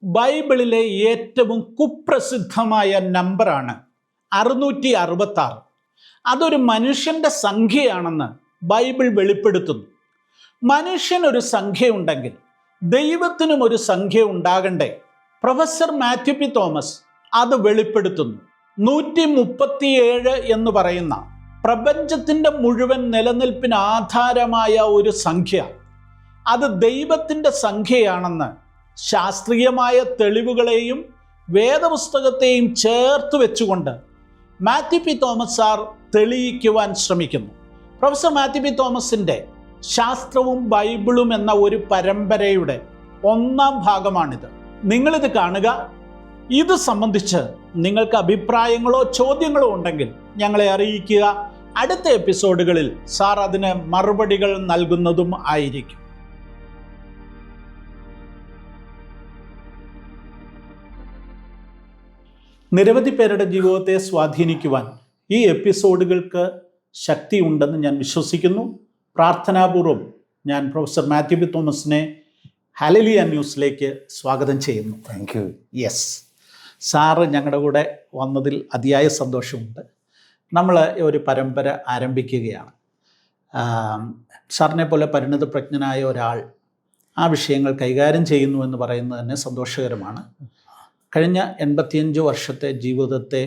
ബൈബിളിലെ ഏറ്റവും കുപ്രസിദ്ധമായ നമ്പറാണ് 666. അതൊരു മനുഷ്യൻ്റെ സംഖ്യയാണെന്ന് ബൈബിൾ വെളിപ്പെടുത്തുന്നു. മനുഷ്യനൊരു സംഖ്യയുണ്ടെങ്കിൽ ദൈവത്തിനും ഒരു സംഖ്യ ഉണ്ടാകണ്ടേ? പ്രൊഫസർ മാത്യു പി തോമസ് അത് വെളിപ്പെടുത്തുന്നു. 137 എന്ന് പറയുന്ന പ്രപഞ്ചത്തിൻ്റെ മുഴുവൻ നിലനിൽപ്പിന് ആധാരമായ ഒരു സംഖ്യ, അത് ദൈവത്തിൻ്റെ സംഖ്യയാണെന്ന് ശാസ്ത്രീയമായ തെളിവുകളെയും വേദപുസ്തകത്തെയും ചേർത്ത് വെച്ചുകൊണ്ട് മാത്യു പി തോമസ് സാർ തെളിയിക്കുവാൻ ശ്രമിക്കുന്നു. പ്രൊഫസർ മാത്യു പി തോമസിൻ്റെ ശാസ്ത്രവും ബൈബിളും എന്ന ഒരു പരമ്പരയുടെ 1ാം ഭാഗമാണിത്. നിങ്ങളിത് കാണുക. ഇത് സംബന്ധിച്ച് നിങ്ങൾക്ക് അഭിപ്രായങ്ങളോ ചോദ്യങ്ങളോ ഉണ്ടെങ്കിൽ ഞങ്ങളെ അറിയിക്കുക. അടുത്ത എപ്പിസോഡുകളിൽ സാർ അതിന് മറുപടികൾ നൽകുന്നതും ആയിരിക്കും. നിരവധി പേരുടെ ജീവിതത്തെ സ്വാധീനിക്കുവാൻ ഈ എപ്പിസോഡുകൾക്ക് ശക്തിയുണ്ടെന്ന് ഞാൻ വിശ്വസിക്കുന്നു. പ്രാർത്ഥനാപൂർവം ഞാൻ പ്രൊഫസർ മാത്യു പി തോമസിനെ ഹല്ലേലൂയ ന്യൂസിലേക്ക് സ്വാഗതം ചെയ്യുന്നു. Thank you. യെസ്, സാറ് ഞങ്ങളുടെ കൂടെ വന്നതിൽ അതിയായ സന്തോഷമുണ്ട്. നമ്മൾ ഒരു പരമ്പര ആരംഭിക്കുകയാണ്. സാറിനെ പോലെ പരിണതപ്രജ്ഞനായ ഒരാൾ ആ വിഷയങ്ങൾ കൈകാര്യം ചെയ്യുന്നു എന്ന് പറയുന്നത് തന്നെ സന്തോഷകരമാണ്. കഴിഞ്ഞ 85 വർഷത്തെ ജീവിതത്തെ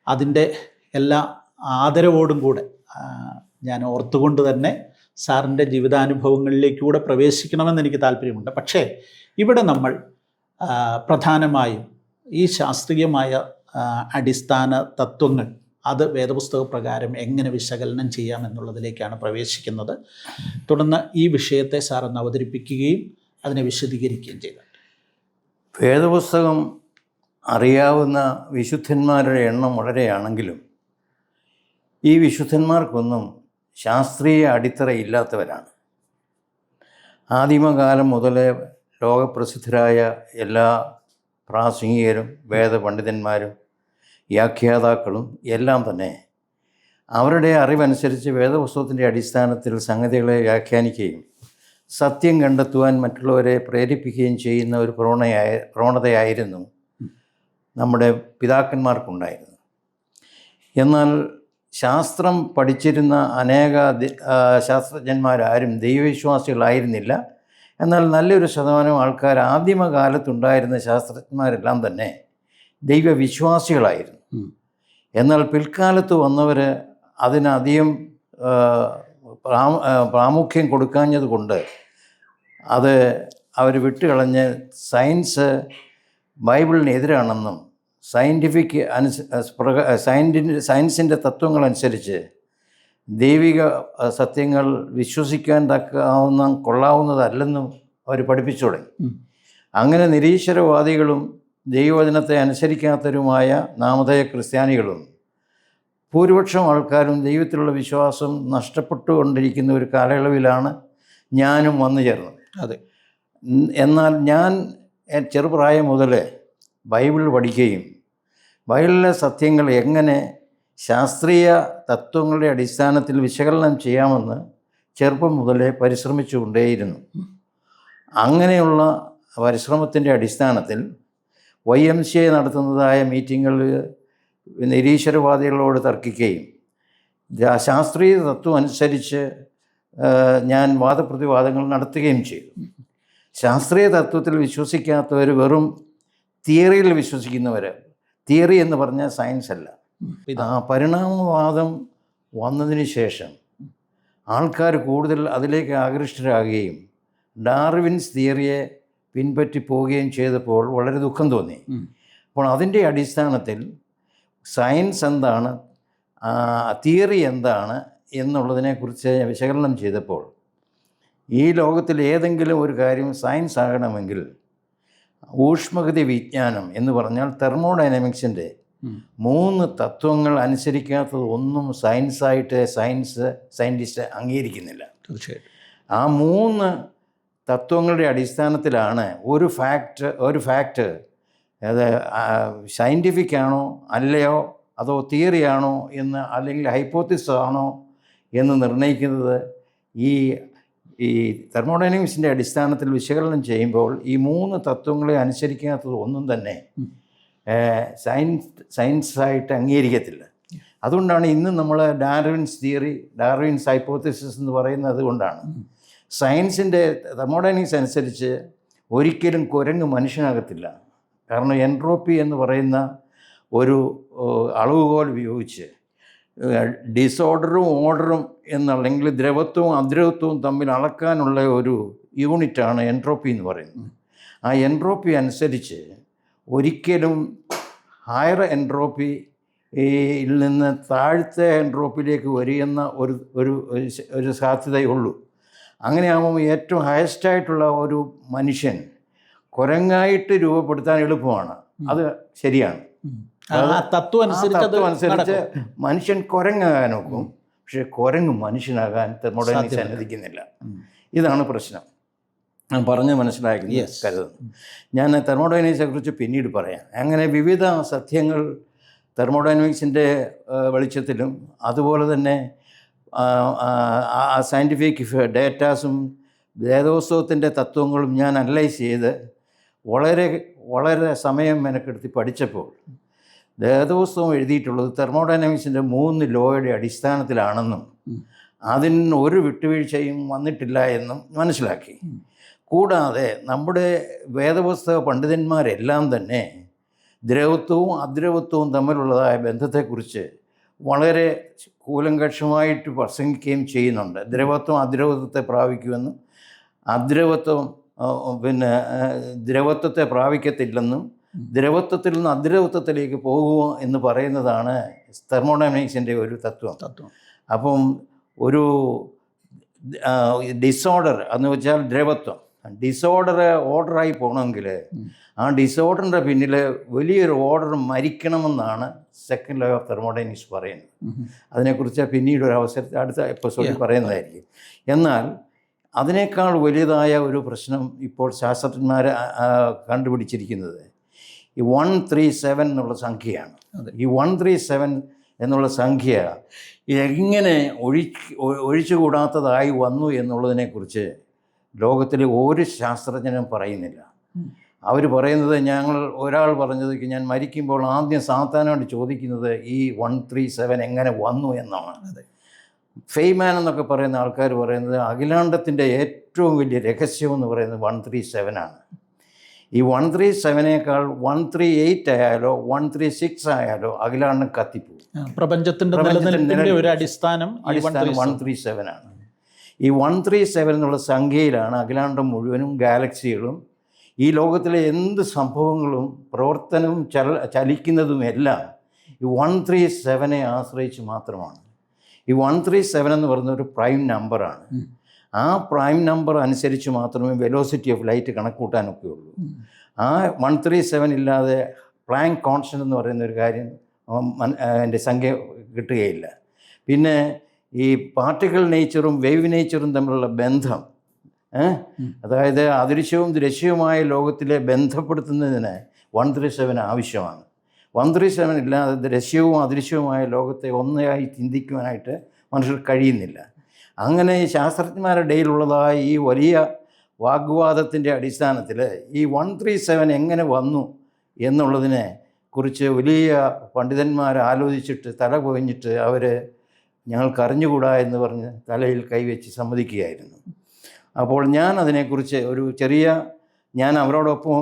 അതിൻ്റെ എല്ലാ ആദരവോടും കൂടെ ഞാൻ ഓർത്തുകൊണ്ട് തന്നെ സാറിൻ്റെ ജീവിതാനുഭവങ്ങളിലേക്കൂടെ പ്രവേശിക്കണമെന്ന് എനിക്ക് താല്പര്യമുണ്ട്. പക്ഷേ ഇവിടെ നമ്മൾ പ്രധാനമായും ഈ ശാസ്ത്രീയമായ അടിസ്ഥാന തത്വങ്ങൾ അത് വേദപുസ്തക പ്രകാരം എങ്ങനെ വിശകലനം ചെയ്യാം എന്നുള്ളതിലേക്കാണ് പ്രവേശിക്കുന്നത്. തുടർന്ന് ഈ വിഷയത്തെ സാർ ഒന്ന് അവതരിപ്പിക്കുകയും അതിനെ വിശദീകരിക്കുകയും ചെയ്തു. വേദപുസ്തകം അറിയാവുന്ന വിശുദ്ധന്മാരുടെ എണ്ണം വളരെയാണെങ്കിലും ഈ വിശുദ്ധന്മാർക്കൊന്നും ശാസ്ത്രീയ അടിത്തറയില്ലാത്തവരാണ്. ആദിമകാലം മുതലേ ലോകപ്രസിദ്ധരായ എല്ലാ പ്രാസംഗികരും വേദപണ്ഡിതന്മാരും വ്യാഖ്യാതാക്കളും എല്ലാം തന്നെ അവരുടെ അറിവനുസരിച്ച് വേദപുസ്തകത്തിൻ്റെ അടിസ്ഥാനത്തിൽ സംഗതികളെ വ്യാഖ്യാനിക്കുകയും സത്യം കണ്ടെത്തുവാൻ മറ്റുള്ളവരെ പ്രേരിപ്പിക്കുകയും ചെയ്യുന്ന ഒരു പ്രവണതയായിരുന്നു നമ്മുടെ പിതാക്കന്മാർക്കുണ്ടായിരുന്നു. എന്നാൽ ശാസ്ത്രം പഠിച്ചിരുന്ന അനേക ശാസ്ത്രജ്ഞന്മാരാരും ദൈവവിശ്വാസികളായിരുന്നില്ല. എന്നാൽ നല്ലൊരു ശതമാനം ആൾക്കാർ ആദിമകാലത്തുണ്ടായിരുന്ന ശാസ്ത്രജ്ഞന്മാരെല്ലാം തന്നെ ദൈവവിശ്വാസികളായിരുന്നു. എന്നാൽ പിൽക്കാലത്ത് വന്നവർ അതിനധികം പ്രാമുഖ്യം കൊടുക്കാഞ്ഞത് കൊണ്ട് അത് അവർ വിട്ടുകളഞ്ഞ് സയൻസ് ബൈബിളിന് എതിരാണെന്നും സയൻസിൻ്റെ തത്വങ്ങളനുസരിച്ച് ദൈവിക സത്യങ്ങൾ വിശ്വസിക്കാൻ കൊള്ളാവുന്നതല്ലെന്നും അവർ പഠിപ്പിച്ചു തുടങ്ങി. അങ്ങനെ നിരീശ്വരവാദികളും ദൈവവചനത്തെ അനുസരിക്കാത്തവരുമായ നാമധേയ ക്രിസ്ത്യാനികളും ഭൂരിപക്ഷം ആൾക്കാരും ദൈവത്തിലുള്ള വിശ്വാസം നഷ്ടപ്പെട്ടുകൊണ്ടിരിക്കുന്ന ഒരു കാലയളവിലാണ് ഞാനും വന്നു ചേർന്നത്. അതെ. എന്നാൽ ഞാൻ ചെറുപ്രായം മുതൽ ബൈബിൾ പഠിക്കുകയും ബൈബിളിലെ സത്യങ്ങൾ എങ്ങനെ ശാസ്ത്രീയ തത്വങ്ങളുടെ അടിസ്ഥാനത്തിൽ വിശകലനം ചെയ്യാമെന്ന് ചെറുപ്പം മുതലേ പരിശ്രമിച്ചുകൊണ്ടേയിരുന്നു. അങ്ങനെയുള്ള പരിശ്രമത്തിൻ്റെ അടിസ്ഥാനത്തിൽ YMCA നടത്തുന്നതായ മീറ്റിങ്ങുകളിൽ നിരീശ്വരവാദികളോട് തർക്കിക്കുകയും ശാസ്ത്രീയ തത്വം അനുസരിച്ച് ഞാൻ വാദപ്രതിവാദങ്ങൾ നടത്തുകയും ചെയ്തു. ശാസ്ത്രീയ തത്വത്തിൽ വിശ്വസിക്കാത്തവർ വെറും തിയറിയിൽ വിശ്വസിക്കുന്നവർ. തിയറി എന്ന് പറഞ്ഞാൽ സയൻസ് അല്ല. പരിണാമവാദം വന്നതിന് ശേഷം ആൾക്കാർ കൂടുതൽ അതിലേക്ക് ആകൃഷ്ടരാകുകയും ഡാർവിൻസ് തിയറിയെ പിൻപറ്റി പോവുകയും ചെയ്തപ്പോൾ വളരെ ദുഃഖം തോന്നി. അപ്പോൾ അതിൻ്റെ അടിസ്ഥാനത്തിൽ സയൻസ് എന്താണ്, തിയറി എന്താണ് എന്നുള്ളതിനെക്കുറിച്ച് വിശകലനം ചെയ്തപ്പോൾ ഈ ലോകത്തിൽ ഏതെങ്കിലും ഒരു കാര്യം സയൻസ് ആകണമെങ്കിൽ ഊഷ്മഗതി വിജ്ഞാനം എന്ന് പറഞ്ഞാൽ തെർമോഡൈനാമിക്സിൻ്റെ 3 തത്വങ്ങൾ അനുസരിക്കാത്തത് ഒന്നും സയൻസായിട്ട് സയൻറ്റിസ്റ്റ് അംഗീകരിക്കുന്നില്ല. തീർച്ചയായിട്ടും ആ 3 തത്വങ്ങളുടെ അടിസ്ഥാനത്തിലാണ് ഒരു ഫാക്റ്റ് അത് സയൻറ്റിഫിക് ആണോ അല്ലയോ അതോ തിയറിയാണോ എന്ന് അല്ലെങ്കിൽ ഹൈപ്പോത്തിസിസ് ആണോ എന്ന് നിർണ്ണയിക്കുന്നത് ഈ ഈ തെർമോഡൈനാമിക്സിൻ്റെ അടിസ്ഥാനത്തിൽ വിശകലനം ചെയ്യുമ്പോൾ ഈ 3 തത്വങ്ങളെ അനുസരിക്കാത്തത് ഒന്നും തന്നെ സയൻസായിട്ട് അംഗീകരിക്കത്തില്ല. അതുകൊണ്ടാണ് ഇന്ന് നമ്മൾ ഡാർവിൻസ് ഹൈപ്പോത്തിസിസ് എന്ന് പറയുന്നത്. അതുകൊണ്ടാണ് സയൻസിൻ്റെ തെർമോഡൈനാമിക്സ് അനുസരിച്ച് ഒരിക്കലും കുരങ്ങ് മനുഷ്യനാകത്തില്ല. കാരണം എൻട്രോപ്പി എന്ന് പറയുന്ന ഒരു അളവുകോൽ ഉപയോഗിച്ച് ഡിസോർഡറും ഓർഡറും എന്നല്ലെങ്കിൽ ദ്രവത്വവും അദ്രവത്വവും തമ്മിൽ അളക്കാനുള്ള ഒരു യൂണിറ്റാണ് എൻട്രോപ്പി എന്ന് പറയുന്നത്. ആ എൻട്രോപ്പി അനുസരിച്ച് ഒരിക്കലും ഹയർ എൻട്രോപ്പിയിൽ നിന്ന് താഴത്തെ എൻട്രോപ്പിയിലേക്ക് വരികയെന്ന ഒരു സാധ്യതയുള്ളൂ. അങ്ങനെയാകുമ്പോൾ ഏറ്റവും ഹയസ്റ്റായിട്ടുള്ള ഒരു മനുഷ്യൻ കുരങ്ങായിട്ട് രൂപപ്പെടുത്താൻ എളുപ്പമാണ്. അത് ശരിയാണ്. തത്വം അനുസരിച്ച് മനുഷ്യൻ കുരങ്ങാകാൻ നോക്കും, പക്ഷെ കുരങ്ങ് മനുഷ്യനാകാൻ തെർമോഡൈനാമിക്സ് അനുവദിക്കുന്നില്ല. ഇതാണ് പ്രശ്നം. ഞാൻ പറഞ്ഞ് മനസ്സിലാക്കി കരുതുന്നു. ഞാൻ തെർമോഡൈനാമിക്സിനെ കുറിച്ച് പിന്നീട് പറയാം. അങ്ങനെ വിവിധ സത്യങ്ങൾ തെർമോഡൈനാമിക്സിൻ്റെ വെളിച്ചത്തിലും അതുപോലെ തന്നെ സയൻറ്റിഫിക് ഡേറ്റാസും വേദോത്സവത്തിൻ്റെ തത്വങ്ങളും ഞാൻ അനലൈസ് ചെയ്ത് വളരെ സമയം മെനക്കെടുത്തി പഠിച്ചപ്പോൾ വേദോത്സവം എഴുതിയിട്ടുള്ളത് തെർമോഡൈനാമിക്സിൻ്റെ 3 ലോയുടെ അടിസ്ഥാനത്തിലാണെന്നും അതിന് ഒരു വിട്ടുവീഴ്ചയും വന്നിട്ടില്ല എന്നും മനസ്സിലാക്കി. കൂടാതെ നമ്മുടെ വേദപുസ്തക പണ്ഡിതന്മാരെല്ലാം തന്നെ ദ്രവത്വവും അദ്രവത്വവും തമ്മിലുള്ളതായ ബന്ധത്തെക്കുറിച്ച് വളരെ കൂലങ്കഷമായിട്ട് പ്രസംഗിക്കുകയും ചെയ്യുന്നുണ്ട്. ദ്രവത്വം അദ്രവത്വത്തെ പ്രാപിക്കുമെന്നും അദ്രവത്വം ദ്രവത്വത്തെ പ്രാപിക്കത്തില്ലെന്നും ദ്രവത്വത്തിൽ നിന്ന് അദ്രവത്വത്തിലേക്ക് പോകുമോ എന്ന് പറയുന്നതാണ് തെർമോഡൈനാമിക്സിൻ്റെ ഒരു തത്വം. അപ്പം ഒരു ഡിസോർഡർ എന്ന് വെച്ചാൽ ദ്രവത്വം ഓർഡറായി പോകണമെങ്കിൽ ആ ഡിസോർഡറിൻ്റെ പിന്നിൽ വലിയൊരു ഓർഡർ മരിക്കണമെന്നാണ് സെക്കൻഡ് ലോ ഓഫ് തെർമോഡൈനാമിക്സ് പറയുന്നത്. അതിനെക്കുറിച്ച് പിന്നീട് ഒരു അവസരത്തിൽ അടുത്ത എപ്പിസോഡിൽ പറയുന്നതായിരിക്കും. എന്നാൽ അതിനേക്കാൾ വലുതായ ഒരു പ്രശ്നം ഇപ്പോൾ ശാസ്ത്രജ്ഞന്മാർ കണ്ടുപിടിച്ചിരിക്കുന്നത് ഈ 137 എന്നുള്ള സംഖ്യയാണ്. ഈ 137 എന്നുള്ള സംഖ്യ എങ്ങനെ ഒഴിച്ചുകൂടാത്തതായി വന്നു എന്നുള്ളതിനെക്കുറിച്ച് ലോകത്തിലെ ഒരു ശാസ്ത്രജ്ഞനും പറയുന്നില്ല. അവർ പറയുന്നത്, ഒരാൾ പറഞ്ഞത് ഞാൻ മരിക്കുമ്പോൾ ആദ്യം സാത്താനോട് ചോദിക്കുന്നത് ഈ 137 എങ്ങനെ വന്നു എന്നാണ്. ഫെയ്മാൻ എന്നൊക്കെ പറയുന്ന ആൾക്കാർ പറയുന്നത് അഖിലാണ്ടത്തിൻ്റെ ഏറ്റവും വലിയ രഹസ്യം എന്ന് പറയുന്നത് 137 ആണ്. ഈ 137നേക്കാൾ 138 ആയാലോ 136 ആയാലോ അഖിലാണ്ടം കത്തിപ്പോകും. പ്രപഞ്ചത്തിൻ്റെ ഒരു അടിസ്ഥാനം 137 ആണ്. ഈ 137 എന്നുള്ള സംഖ്യയിലാണ് അഖിലാണ്ടം മുഴുവനും ഗാലക്സികളും ഈ ലോകത്തിലെ എന്ത് സംഭവങ്ങളും പ്രവർത്തനവും ചലിക്കുന്നതും എല്ലാം ഈ 137നെ ആശ്രയിച്ച് മാത്രമാണ്. ഈ 137 എന്ന് പറയുന്ന ഒരു പ്രൈം നമ്പറാണ്. ആ പ്രൈം നമ്പർ അനുസരിച്ച് മാത്രമേ വെലോസിറ്റി ഓഫ് ലൈറ്റ് കണക്കൂട്ടാനൊക്കെ ഉള്ളൂ. ആ 137 ഇല്ലാതെ പ്ലാങ്ക് കോൺസ്റ്റന്റ് എന്ന് പറയുന്ന ഒരു കാര്യം എൻ്റെ സംഖ്യ കിട്ടുകയില്ല. പിന്നെ ഈ പാർട്ടിക്കിൾ നേച്ചറും വേവ് നേച്ചറും തമ്മിലുള്ള ബന്ധം, അതായത് അദൃശ്യവും ദൃശ്യവുമായ ലോകത്തിലെ ബന്ധപ്പെടുത്തുന്നതിന് 137 ആവശ്യമാണ്. 137 ഇല്ലാതെ ദൃശ്യവും അദൃശ്യവുമായ ലോകത്തെ ഒന്നായി ചിന്തിക്കുവാനായിട്ട് മനുഷ്യർക്ക് കഴിയുന്നില്ല. അങ്ങനെ ശാസ്ത്രജ്ഞന്മാരുടെ ഇടയിലുള്ളതായ ഈ വലിയ വാഗ്വാദത്തിൻ്റെ അടിസ്ഥാനത്തിൽ ഈ 137 എങ്ങനെ വന്നു എന്നുള്ളതിനെ കുറിച്ച് വലിയ പണ്ഡിതന്മാർ ആലോചിച്ചിട്ട് തല കൊഴിഞ്ഞിട്ട് ഞങ്ങൾക്കറിഞ്ഞുകൂടാ എന്ന് പറഞ്ഞ് തലയിൽ കൈവച്ച് സമ്മതിക്കുകയായിരുന്നു. അപ്പോൾ ഞാൻ അതിനെക്കുറിച്ച് ഞാൻ അവരോടൊപ്പം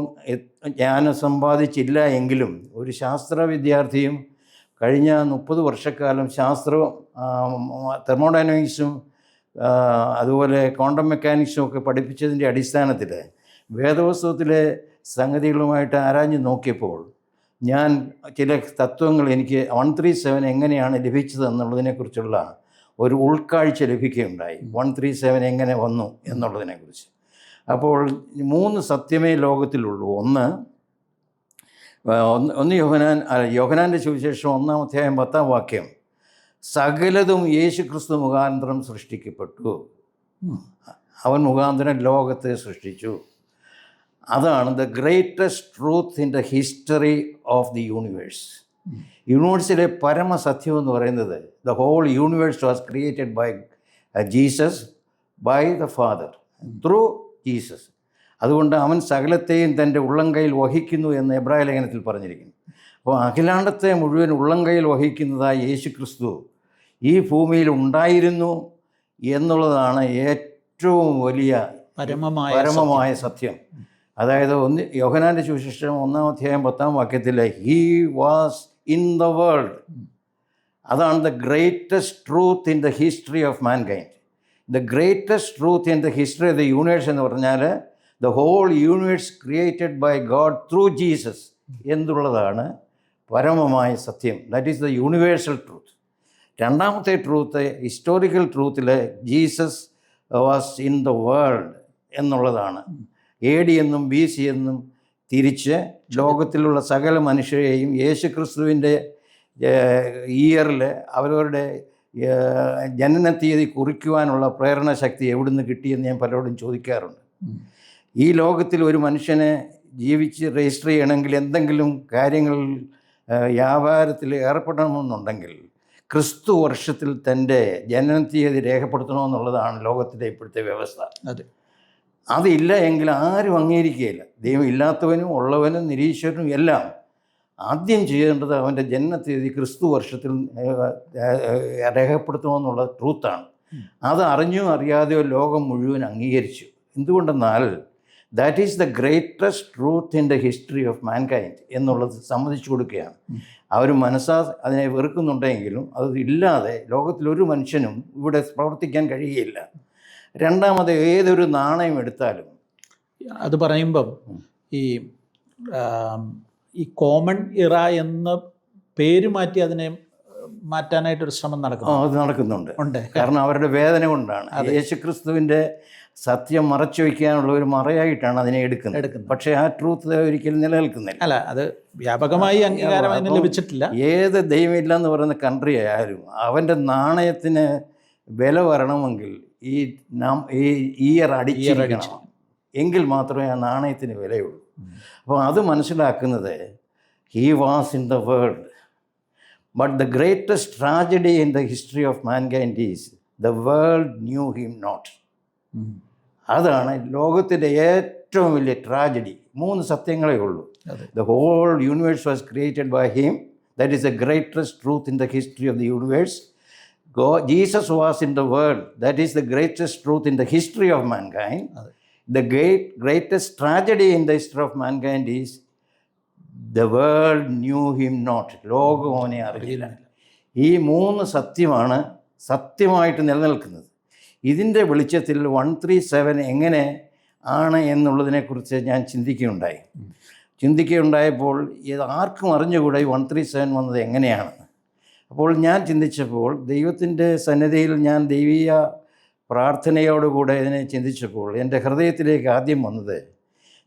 ജ്ഞാനം സമ്പാദിച്ചില്ല എങ്കിലും ഒരു ശാസ്ത്ര വിദ്യാർത്ഥിയും കഴിഞ്ഞ 30 വർഷക്കാലം ശാസ്ത്രവും തെർമോഡൈനാമിക്സും അതുപോലെ ക്വാണ്ടം മെക്കാനിക്സും ഒക്കെ പഠിപ്പിച്ചതിൻ്റെ അടിസ്ഥാനത്തിൽ വേദപുസ്തകത്തിലെ സംഗതികളുമായിട്ട് ആരാഞ്ഞു നോക്കിയപ്പോൾ ഞാൻ ചില തത്വങ്ങൾ എനിക്ക് 137 എങ്ങനെയാണ് ലഭിച്ചത് എന്നുള്ളതിനെക്കുറിച്ചുള്ള ഒരു ഉൾക്കാഴ്ച ലഭിക്കുകയുണ്ടായി. 137 എങ്ങനെ വന്നു എന്നുള്ളതിനെക്കുറിച്ച്. അപ്പോൾ 3 സത്യമേ ലോകത്തിലുള്ളൂ. ഒന്ന് യോഹന്നാൻ്റെ സുവിശേഷം 1-ാം അധ്യായം 10-ാം വാക്യം, സകലതും യേശുക്രിസ്തു മുഖാന്തരം സൃഷ്ടിക്കപ്പെട്ടു, അവൻ മുഖാന്തരം ലോകത്തെ സൃഷ്ടിച്ചു. അതാണ് the greatest truth in the history of the universe. യൂണിവേഴ്സിലെ പരമസത്യം എന്ന് പറയുന്നത് the whole universe was created by Jesus by the father through Jesus. അതുകൊണ്ട് അവൻ സകലത്തെയും തൻ്റെ ഉള്ളംകൈയിൽ വഹിക്കുന്നു എന്ന് എബ്രായ ലേഖനത്തിൽ പറഞ്ഞിരിക്കുന്നു. അപ്പോൾ അഖിലാണ്ടത്തെ മുഴുവൻ ഉള്ളംകൈയിൽ വഹിക്കുന്നതായ യേശു ക്രിസ്തു ഈ ഭൂമിയിൽ ഉണ്ടായിരുന്നു എന്നുള്ളതാണ് ഏറ്റവും വലിയ പരമമായ സത്യം. അതായത് യോഹന്നാൻ്റെ സുവിശേഷം 1-ാം അധ്യായം 10-ാം വാക്യത്തിൽ he was in the world. അതാണ് the greatest truth in the history of mankind. The greatest truth in the history of the universe എന്ന് പറഞ്ഞാൽ the whole universe created by God through Jesus എന്നുള്ളതാണ് പരമമായ സത്യം. That is the universal truth. രണ്ടാമത്തെ truth, historical ട്രൂത്തിൽ Jesus was in the world എന്നുള്ളതാണ്. AD എന്നും BC എന്നും തിരിച്ച് ലോകത്തിലുള്ള സകല മനുഷ്യരെയും യേശു ക്രിസ്തുവിൻ്റെ ഇയറിൽ അവരവരുടെ ജനന തീയതി കുറിക്കുവാനുള്ള പ്രേരണ ശക്തി എവിടുന്ന് കിട്ടിയെന്ന് ഞാൻ പലരോടും ചോദിക്കാറുണ്ട്. ഈ ലോകത്തിൽ ഒരു മനുഷ്യനെ ജീവിച്ച് രജിസ്റ്റർ ചെയ്യണമെങ്കിൽ, എന്തെങ്കിലും കാര്യങ്ങളിൽ വ്യാപാരത്തിൽ ഏർപ്പെടണമെന്നുണ്ടെങ്കിൽ ക്രിസ്തു വർഷത്തിൽ തൻ്റെ ജനന തീയതി രേഖപ്പെടുത്തണമെന്നുള്ളതാണ് ലോകത്തിൻ്റെ ഇപ്പോഴത്തെ വ്യവസ്ഥ. അതില്ല എങ്കിൽ ആരും അംഗീകരിക്കുകയില്ല. ദൈവം ഇല്ലാത്തവനും ഉള്ളവനും നിരീശ്വരനും എല്ലാം ആദ്യം ചെയ്യേണ്ടത് അവൻ്റെ ജനനത്തീയതി ക്രിസ്തു വർഷത്തിൽ രേഖപ്പെടുത്തണമെന്നുള്ള ട്രൂത്താണ്. അത് അറിഞ്ഞോ അറിയാതെയോ ലോകം മുഴുവൻ അംഗീകരിച്ചു. എന്തുകൊണ്ടെന്നാൽ that is the greatest truth in the history of mankind എന്നുള്ളത് സമ്മതിച്ചു കൊടുക്കുകയാണ്. അവർ മനസ്സാ അതിനെ വെറുക്കുന്നുണ്ടെങ്കിലും അത് ഇല്ലാതെ ലോകത്തിലൊരു മനുഷ്യനും ഇവിടെ പ്രവർത്തിക്കാൻ കഴിയുകയില്ല. രണ്ടാമത് ഏതൊരു നാണയം എടുത്താലും അത് പറയുമ്പം ഈ കോമൺ ഇറ എന്ന പേര് മാറ്റി അതിനെ മാറ്റാനായിട്ടൊരു ശ്രമം അത് നടക്കുന്നുണ്ട്. കാരണം അവരുടെ വേദന കൊണ്ടാണ്. യേശുക്രിസ്തുവിൻ്റെ സത്യം മറച്ചു വയ്ക്കാനുള്ള ഒരു മറയായിട്ടാണ് അതിനെ എടുക്കുന്നത്. പക്ഷേ ആ ട്രൂത്ത് ഒരിക്കലും നിലനിൽക്കുന്നില്ല. അല്ല, അത് വ്യാപകമായി അംഗീകാരം അതിന് ലഭിച്ചിട്ടില്ല. ഏത് ദൈവമില്ല എന്ന് പറയുന്ന കൺട്രി ആയാലും അവൻ്റെ നാണയത്തിന് വില വരണമെങ്കിൽ ഈ ഇയർ അടിച്ചിരിക്കണം, എങ്കിൽ മാത്രമേ ആ നാണയത്തിന് വിലയുള്ളൂ. അപ്പോൾ അത് മനസ്സിലാക്കുന്നത് he was in the world, but the greatest tragedy in the history of mankind is the world knew him not. അതാണ് ലോകത്തിൻ്റെ ഏറ്റവും വലിയ ട്രാജഡി. 3 സത്യങ്ങളേ ഉള്ളൂ. The whole universe was created by him. That is the greatest truth in the history of the universe. Jesus was in the world. That is the greatest truth in the history of mankind. The greatest tragedy in the history of mankind is the world knew him not. ലോകം അവനെ അറിയില്ല. ഈ 3 സത്യമാണ് സത്യമായിട്ട് നിലനിൽക്കുന്നത്. ഇതിൻ്റെ വെളിച്ചത്തിൽ 137 എങ്ങനെ ആണ് എന്നുള്ളതിനെക്കുറിച്ച് ഞാൻ ചിന്തിക്കുകയുണ്ടായപ്പോൾ ഇത് ആർക്കും അറിഞ്ഞുകൂടെ 137 വന്നത് എങ്ങനെയാണ്. അപ്പോൾ ഞാൻ ചിന്തിച്ചപ്പോൾ ദൈവത്തിൻ്റെ സന്നിധിയിൽ ഞാൻ ദൈവീയ പ്രാർത്ഥനയോടുകൂടെ ഇതിനെ ചിന്തിച്ചപ്പോൾ എൻ്റെ ഹൃദയത്തിലേക്ക് ആദ്യം വന്നത്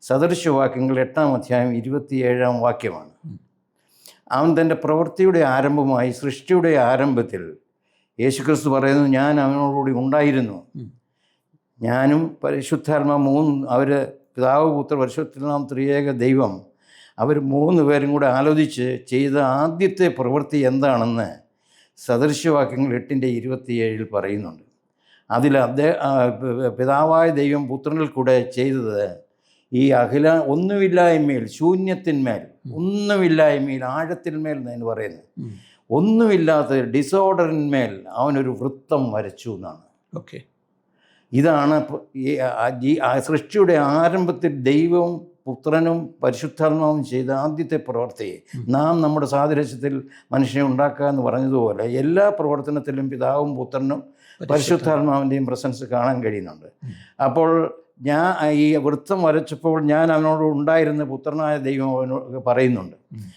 സദൃശവാക്യങ്ങൾ 8-ാം അധ്യായം 27-ാം വാക്യമാണ്. അവൻ തൻ്റെ പ്രവൃത്തിയുടെ ആരംഭമായി സൃഷ്ടിയുടെ ആരംഭത്തിൽ യേശുക്രിസ്തു പറയുന്നു, ഞാൻ അവനോടുകൂടി ഉണ്ടായിരുന്നു. ഞാനും പരിശുദ്ധാത്മാവ് അവർ പിതാവ് പുത്ര പരിശുദ്ധാത്മാവ് ത്രിയേക ദൈവം അവർ 3 പേരും കൂടെ ആലോചിച്ച് ചെയ്ത ആദ്യത്തെ പ്രവൃത്തി എന്താണെന്ന് സദൃശവാക്യങ്ങൾ 8-27 പറയുന്നുണ്ട്. അതിൽ പിതാവായ ദൈവം പുത്രനിൽ കൂടെ ചെയ്തത് ഈ ഒന്നുമില്ലായ്മയിൽ, ശൂന്യത്തിന്മേൽ, ഒന്നുമില്ലായ്മയിൽ, ആഴത്തിന്മേൽ എന്ന് പറയുന്നത്, ഒന്നുമില്ലാത്ത ഡിസോർഡറിന്മേൽ അവനൊരു വൃത്തം വരച്ചു എന്നാണ്. ഇതാണ് സൃഷ്ടിയുടെ ആരംഭത്തിൽ ദൈവവും പുത്രനും പരിശുദ്ധാത്മാവും ചെയ്ത ആദ്യത്തെ പ്രവൃത്തി. നാം നമ്മുടെ സാദൃശ്യത്തിൽ മനുഷ്യനെ ഉണ്ടാക്കുക എന്ന് പറഞ്ഞതുപോലെ എല്ലാ പ്രവർത്തനത്തിലും പിതാവും പുത്രനും പരിശുദ്ധാത്മാവിൻ്റെയും പ്രസൻസ് കാണാൻ കഴിയുന്നുണ്ട്. അപ്പോൾ ഞാൻ ഈ വൃത്തം വരച്ചപ്പോൾ ഞാൻ അവനോട് ഉണ്ടായിരുന്ന പുത്രനായ ദൈവം അവനോട് പറയുന്നുണ്ട്.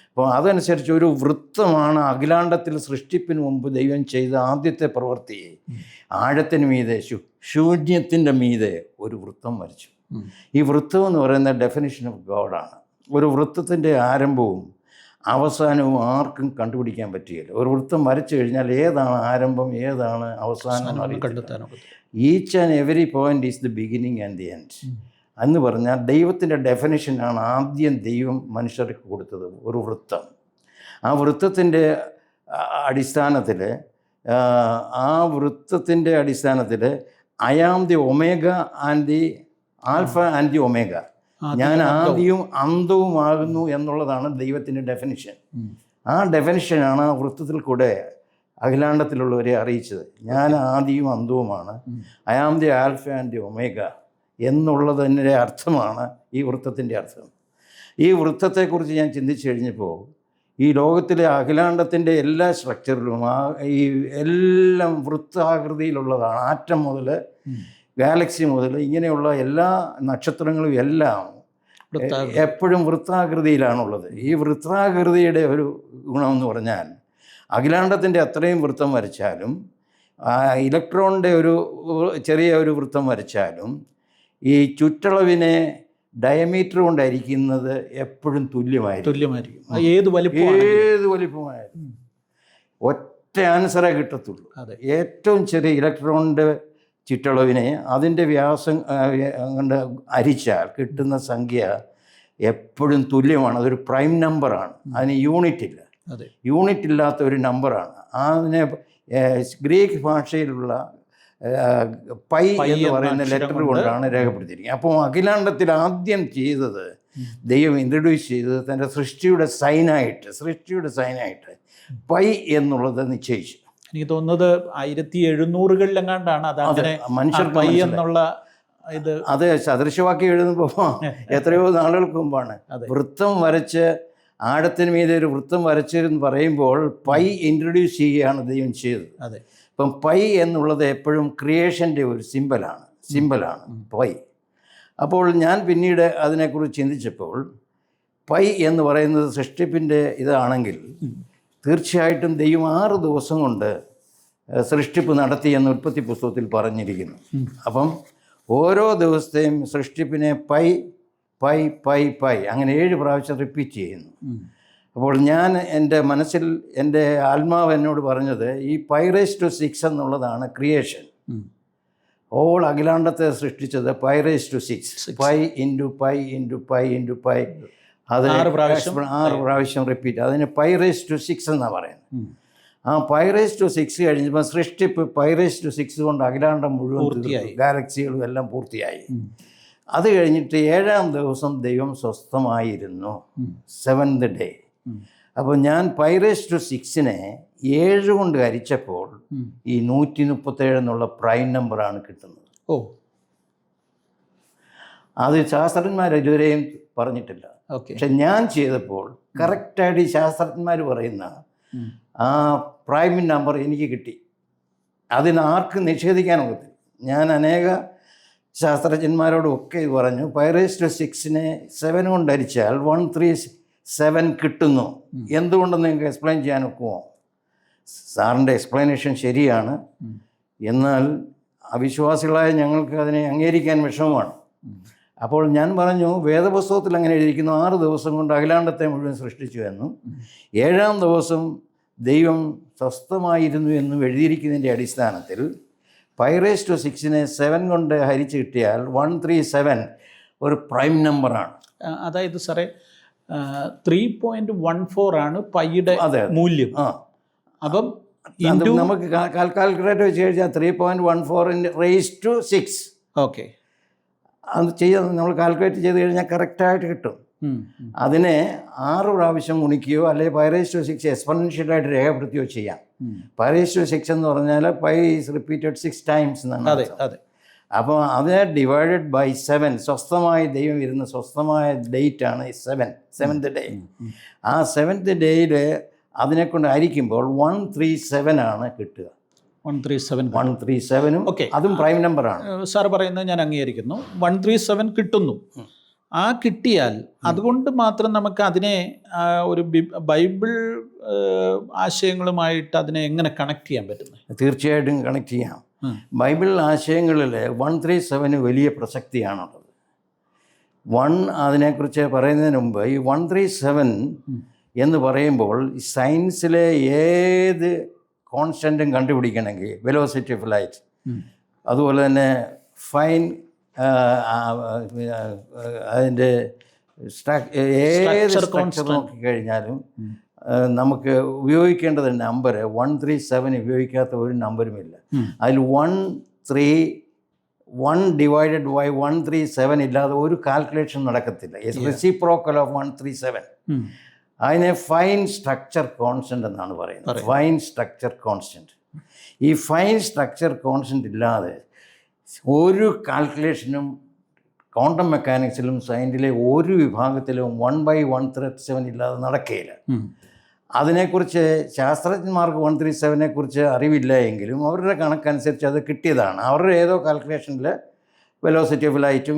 അപ്പോൾ അതനുസരിച്ച് ഒരു വൃത്തമാണ് അഖിലാണ്ടത്തിൽ സൃഷ്ടിപ്പിന് മുമ്പ് ദൈവം ചെയ്ത ആദ്യത്തെ പ്രവൃത്തി. ആഴത്തിന് മീതെ, ശൂന്യത്തിൻ്റെ മീതെ ഒരു വൃത്തം വരച്ചു. ഈ വൃത്തം എന്ന് പറയുന്ന ഡെഫിനിഷൻ ഓഫ് ഗോഡാണ്. ഒരു വൃത്തത്തിൻ്റെ ആരംഭവും അവസാനവും ആർക്കും കണ്ടുപിടിക്കാൻ പറ്റുകയില്ല. ഒരു വൃത്തം വരച്ചു കഴിഞ്ഞാൽ ഏതാണ് ആരംഭം ഏതാണ് അവസാനം കണ്ടെത്താൻ. Each and every point is the beginning and the end എന്ന് പറഞ്ഞാൽ ദൈവത്തിൻ്റെ ഡെഫിനിഷനാണ് ആദ്യം ദൈവം മനുഷ്യർക്ക് കൊടുത്തത്, ഒരു വൃത്തം. ആ വൃത്തത്തിൻ്റെ അടിസ്ഥാനത്തിൽ I am the omega and the alpha and the omega, ഞാൻ ആദിയും അന്തവുമാകുന്നു എന്നുള്ളതാണ് ദൈവത്തിൻ്റെ ഡെഫിനിഷൻ. ആ ഡെഫിനിഷനാണ് ആ വൃത്തത്തിൽ കൂടെ അഖിലാണ്ടത്തിലുള്ളവരെ അറിയിച്ചത്. ഞാൻ ആദിയും അന്തവുമാണ്, I am the alpha and the omega എന്നുള്ളതിൻ്റെ അർത്ഥമാണ് ഈ വൃത്തത്തിൻ്റെ അർത്ഥം. ഈ വൃത്തത്തെക്കുറിച്ച് ഞാൻ ചിന്തിച്ചു കഴിഞ്ഞപ്പോൾ ഈ ലോകത്തിലെ അഖിലാണ്ടത്തിൻ്റെ എല്ലാ സ്ട്രക്ചറിലും ഈ എല്ലാം വൃത്താകൃതിയിലുള്ളതാണ്. ആറ്റം മുതൽ ഗാലക്സി മുതൽ ഇങ്ങനെയുള്ള എല്ലാ നക്ഷത്രങ്ങളും എല്ലാം എപ്പോഴും വൃത്താകൃതിയിലാണുള്ളത്. ഈ വൃത്താകൃതിയുടെ ഒരു ഗുണമെന്ന് പറഞ്ഞാൽ അഖിലാണ്ടത്തിൻ്റെ അത്രയും വൃത്തം വരച്ചാലും ഇലക്ട്രോണിൻ്റെ ഒരു ചെറിയ ഒരു വൃത്തം വരച്ചാലും ഈ ചുറ്റളവിനെ ഡയമീറ്റർ കൊണ്ടായിരിക്കുന്നത് എപ്പോഴും തുല്യമായിരിക്കും. ഏത് വലിപ്പമായാലും ഒറ്റ ആൻസറേ കിട്ടത്തുള്ളൂ. ഏറ്റവും ചെറിയ ഇലക്ട്രോണിൻ്റെ ചുറ്റളവിനെ അതിൻ്റെ വ്യാസം കൊണ്ട് അരിച്ചാൽ കിട്ടുന്ന സംഖ്യ എപ്പോഴും തുല്യമാണ്. അതൊരു പ്രൈം നമ്പറാണ്, അതിന് യൂണിറ്റ് ഇല്ല. യൂണിറ്റ് ഇല്ലാത്ത ഒരു നമ്പറാണ്. അതിനെ ഗ്രീക്ക് ഭാഷയിലുള്ള പൈ എന്ന് പറയുന്ന ലെറ്റർ കൊണ്ടാണ് രേഖപ്പെടുത്തിയിരിക്കുന്നത്. അപ്പോൾ അഖിലാണ്ടത്തിൽ ആദ്യം ചെയ്തത് ദൈവം ഇൻട്രൊഡ്യൂസ് ചെയ്തത് തൻ്റെ സൃഷ്ടിയുടെ സൈനായിട്ട് പൈ എന്നുള്ളത് നിശ്ചയിച്ചു. എനിക്ക് തോന്നുന്നത് 1700-കളിലെങ്ങാണ്ടാണ് അതങ്ങനെ മനുഷ്യർക്ക് എന്നുള്ള ഇത്. അത് സദൃശവാക്യം എഴുതുമ്പോൾ എത്രയോ നാളുകൾക്ക് മുമ്പാണ്. വൃത്തം വരച്ച് ആഴത്തിന് മീതെ ഒരു വൃത്തം വരച്ചെന്ന് പറയുമ്പോൾ പൈ ഇൻട്രൊഡ്യൂസ് ചെയ്യുകയാണ് ദൈവം ചെയ്തത്. ഇപ്പം പൈ എന്നുള്ളത് എപ്പോഴും ക്രിയേഷൻ്റെ ഒരു സിമ്പലാണ് പൈ. അപ്പോൾ ഞാൻ പിന്നീട് അതിനെക്കുറിച്ച് ചിന്തിച്ചപ്പോൾ പൈ എന്ന് പറയുന്നത് സൃഷ്ടിപ്പിൻ്റെ ഇതാണെങ്കിൽ തീർച്ചയായിട്ടും ദൈവം 6 ദിവസം കൊണ്ട് സൃഷ്ടിപ്പ് നടത്തിയെന്ന് ഉൽപ്പത്തി പുസ്തകത്തിൽ പറഞ്ഞിരിക്കുന്നു. അപ്പം ഓരോ ദിവസത്തെയും സൃഷ്ടിപ്പിനെ പൈ പൈ പൈ പൈ അങ്ങനെ 7 പ്രാവശ്യം റിപ്പീറ്റ് ചെയ്യുന്നു. അപ്പോൾ ഞാൻ എൻ്റെ മനസ്സിൽ എൻ്റെ ആത്മാവ് എന്നോട് പറഞ്ഞത് ഈ π6 എന്നുള്ളതാണ് ക്രിയേഷൻ. ഓൾ അഖിലാണ്ടത്തെ സൃഷ്ടിച്ചത് π6 pi into pi into pi into pi. അത് 6 പ്രാവശ്യം റിപ്പീറ്റ്. അതിന് π6 എന്നാണ് പറയുന്നത്. ആ π6 കഴിഞ്ഞപ്പോൾ സൃഷ്ടിപ്പ് π6 കൊണ്ട് അഖിലാണ്ടം മുഴുവൻ ഗാലക്സികളും എല്ലാം പൂർത്തിയായി. അത് കഴിഞ്ഞിട്ട് 7-ാം ദിവസം ദൈവം സ്വസ്ഥമായിരുന്നു, 7th day. അപ്പോൾ ഞാൻ π6നെ 7 കൊണ്ട് ഹരിച്ചപ്പോൾ ഈ 137 എന്നുള്ള പ്രൈം നമ്പറാണ് കിട്ടുന്നത്. അത് ശാസ്ത്രജ്ഞന്മാർ ഇതുവരെയും പറഞ്ഞിട്ടില്ല. പക്ഷെ ഞാൻ ചെയ്തപ്പോൾ കറക്റ്റായിട്ട് ഈ ശാസ്ത്രജ്ഞന്മാർ പറയുന്ന ആ പ്രൈം നമ്പർ എനിക്ക് കിട്ടി. അതിനാർക്കും നിഷേധിക്കാനൊക്കത്തില്ല. ഞാൻ അനേക ശാസ്ത്രജ്ഞന്മാരോടൊക്കെ ഇത് പറഞ്ഞു. π6നെ 7 കൊണ്ട് ഹരിച്ചാൽ 137 കിട്ടുന്നു. എന്തുകൊണ്ടെന്ന് നിങ്ങൾക്ക് എക്സ്പ്ലെയിൻ ചെയ്യാൻ ഒക്കുമോ? സാറിൻ്റെ എക്സ്പ്ലനേഷൻ ശരിയാണ്, എന്നാൽ അവിശ്വാസികളായ ഞങ്ങൾക്ക് അതിനെ അംഗീകരിക്കാൻ വിഷമമാണ്. അപ്പോൾ ഞാൻ പറഞ്ഞു, വേദപുസ്തകത്തിൽ അങ്ങനെ എഴുതിയിരിക്കുന്നു 6 ദിവസം കൊണ്ട് അഖിലാണ്ടത്തെ മുഴുവൻ സൃഷ്ടിച്ചു എന്നും 7-ാം ദിവസം ദൈവം സ്വസ്ഥമായിരുന്നു എന്നും എഴുതിയിരിക്കുന്നതിൻ്റെ അടിസ്ഥാനത്തിൽ π6നെ 7 കൊണ്ട് ഹരിച്ച് കിട്ടിയാൽ 137 ഒരു പ്രൈം നമ്പറാണ്. അതായത് സാറേ 3.14 ആണ് പൈയുടെ മൂല്യം. അപ്പം നമുക്ക് കാൽക്കുലേറ്റർ വെച്ച് കഴിഞ്ഞാൽ 3.14 ഓക്കെ അത് ചെയ്യാൻ നമ്മൾ കാൽക്കുലേറ്റ് ചെയ്ത് കഴിഞ്ഞാൽ കറക്റ്റായിട്ട് കിട്ടും. അതിനെ 6 പ്രാവശ്യം ഗുണിക്കുകയോ അല്ലെങ്കിൽ π6 എക്സ്പൊണൻഷ്യലായിട്ട് രേഖപ്പെടുത്തുകയോ ചെയ്യാം. π6 എന്ന് പറഞ്ഞാൽ പൈ ഈസ് റിപ്പീറ്റഡ് 6 times എന്നാണ്. അതെ. അപ്പോൾ അതിനെ ഡിവൈഡഡ് ബൈ 7, സ്വസ്ഥമായി ദൈവം ഇരുന്ന സ്വസ്ഥമായ ഡേറ്റ് ആണ് 7th day. ആ 7th ഡേയിൽ അതിനെക്കൊണ്ട് ഹരിക്കുമ്പോൾ 137 ആണ് കിട്ടുക. 137 ഓക്കെ, അതും പ്രൈം നമ്പറാണ്. സാർ പറയുന്നത് ഞാൻ അംഗീകരിക്കുന്നു. 137 കിട്ടുന്നു. ആ കിട്ടിയാൽ അതുകൊണ്ട് മാത്രം നമുക്ക് അതിനെ ഒരു ബൈബിൾ ആശയങ്ങളുമായിട്ട് അതിനെ എങ്ങനെ കണക്ട് ചെയ്യാൻ പറ്റുന്നത്? തീർച്ചയായിട്ടും കണക്ട് ചെയ്യാം. ബൈബിൾ ആശയങ്ങളിൽ 137 വലിയ പ്രസക്തിയാണുള്ളത്. അതിനെക്കുറിച്ച് പറയുന്നതിന് മുമ്പ് ഈ 137 എന്ന് പറയുമ്പോൾ സയൻസിലെ ഏത് കോൺസ്റ്റൻറ്റും കണ്ടുപിടിക്കണമെങ്കിൽ വെലോസിറ്റി ഓഫ് ലൈറ്റ്, അതുപോലെ തന്നെ ഫൈൻ അതിൻ്റെ ഏത് സ്ട്രക്ചർ നോക്കിക്കഴിഞ്ഞാലും നമുക്ക് ഉപയോഗിക്കേണ്ടത് നമ്പർ 137 ഉപയോഗിക്കാത്ത ഒരു നമ്പറുമില്ല. അതിൽ 1, 3, 1 ഡിവൈഡഡ് ബൈ 137 ഇല്ലാതെ ഒരു കാൽക്കുലേഷൻ നടക്കത്തില്ല. Reciprocal of 137. അതിനെ ഫൈൻ സ്ട്രക്ചർ കോൺസ്റ്റൻ്റ് എന്നാണ് പറയുന്നത്. Fine structure constant. ഈ ഫൈൻ സ്ട്രക്ചർ കോൺസ്റ്റൻ്റ് ഇല്ലാതെ ഒരു കാൽക്കുലേഷനും ക്വാണ്ടം മെക്കാനിക്സിലും സയൻസിലെ ഒരു വിഭാഗത്തിലും 1/137 ഇല്ലാതെ നടക്കുകയില്ല. അതിനെക്കുറിച്ച് ശാസ്ത്രജ്ഞന്മാർക്ക് 137 കുറിച്ച് അറിവില്ല എങ്കിലും അവരുടെ കണക്കനുസരിച്ച് അത് കിട്ടിയതാണ്. അവരുടെ ഏതോ കാൽക്കുലേഷനിൽ വെലോസിറ്റി ഓഫ് ലൈറ്റും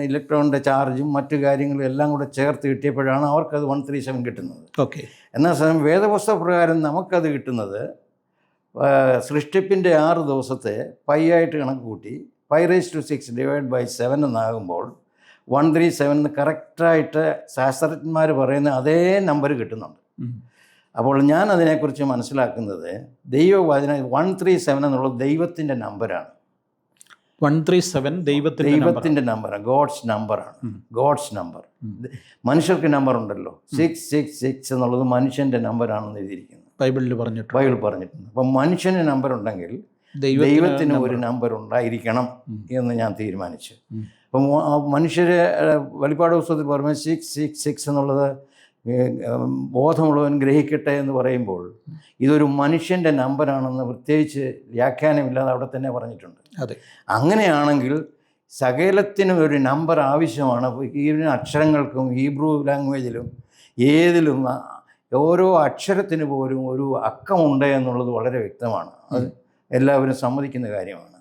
ഇലക്ട്രോണിൻ്റെ ചാർജും മറ്റു കാര്യങ്ങളും എല്ലാം കൂടെ ചേർത്ത് കിട്ടിയപ്പോഴാണ് അവർക്കത് 137 കിട്ടുന്നത്. ഓക്കെ. എന്നാൽ വേദപുസ്തക പ്രകാരം നമുക്കത് കിട്ടുന്നത് സൃഷ്ടിപ്പിൻ്റെ 6 ദിവസത്തെ പൈയായിട്ട് കണക്ക് കൂട്ടി 5⁻6 ഡിവൈഡ് ബൈ 7 എന്നാകുമ്പോൾ 137 കറക്റ്റായിട്ട് ശാസ്ത്രജ്ഞന്മാർ പറയുന്ന അതേ നമ്പർ കിട്ടുന്നുണ്ട്. അപ്പോൾ ഞാൻ അതിനെക്കുറിച്ച് മനസ്സിലാക്കുന്നത് ദൈവവചന 137 എന്നുള്ളത് ദൈവത്തിൻ്റെ നമ്പറാണ്. 137 ദൈവത്തിൻ്റെ നമ്പറാണ്. God's number. മനുഷ്യർക്ക് നമ്പർ ഉണ്ടല്ലോ, 666 എന്നുള്ളത് മനുഷ്യൻ്റെ നമ്പറാണെന്ന് എഴുതിയിരിക്കുന്നത് ബൈബിളിൽ പറഞ്ഞിട്ടുണ്ട്. അപ്പം മനുഷ്യന് നമ്പർ ഉണ്ടെങ്കിൽ ദൈവത്തിന് ഒരു നമ്പർ ഉണ്ടായിരിക്കണം എന്ന് ഞാൻ തീരുമാനിച്ചു. അപ്പം മനുഷ്യരെ വെളിപ്പാട് പുസ്തകത്തിൽ പറയുമ്പോൾ 666 എന്നുള്ളത് ബോധമുള്ളവൻ ഗ്രഹിക്കട്ടെ എന്ന് പറയുമ്പോൾ ഇതൊരു മനുഷ്യൻ്റെ നമ്പറാണെന്ന് പ്രത്യേകിച്ച് വ്യാഖ്യാനമില്ലാതെ അവിടെ തന്നെ പറഞ്ഞിട്ടുണ്ട്. അതെ. അങ്ങനെയാണെങ്കിൽ സകലത്തിനും ഒരു നമ്പർ ആവശ്യമാണ്. ഈ അക്ഷരങ്ങൾക്കും ഹീബ്രു ലാംഗ്വേജിലും ഏതിലും ഓരോ അക്ഷരത്തിന് പോലും ഒരു അക്കമുണ്ട് എന്നുള്ളത് വളരെ വ്യക്തമാണ്. അത് എല്ലാവരും സമ്മതിക്കുന്ന കാര്യമാണ്.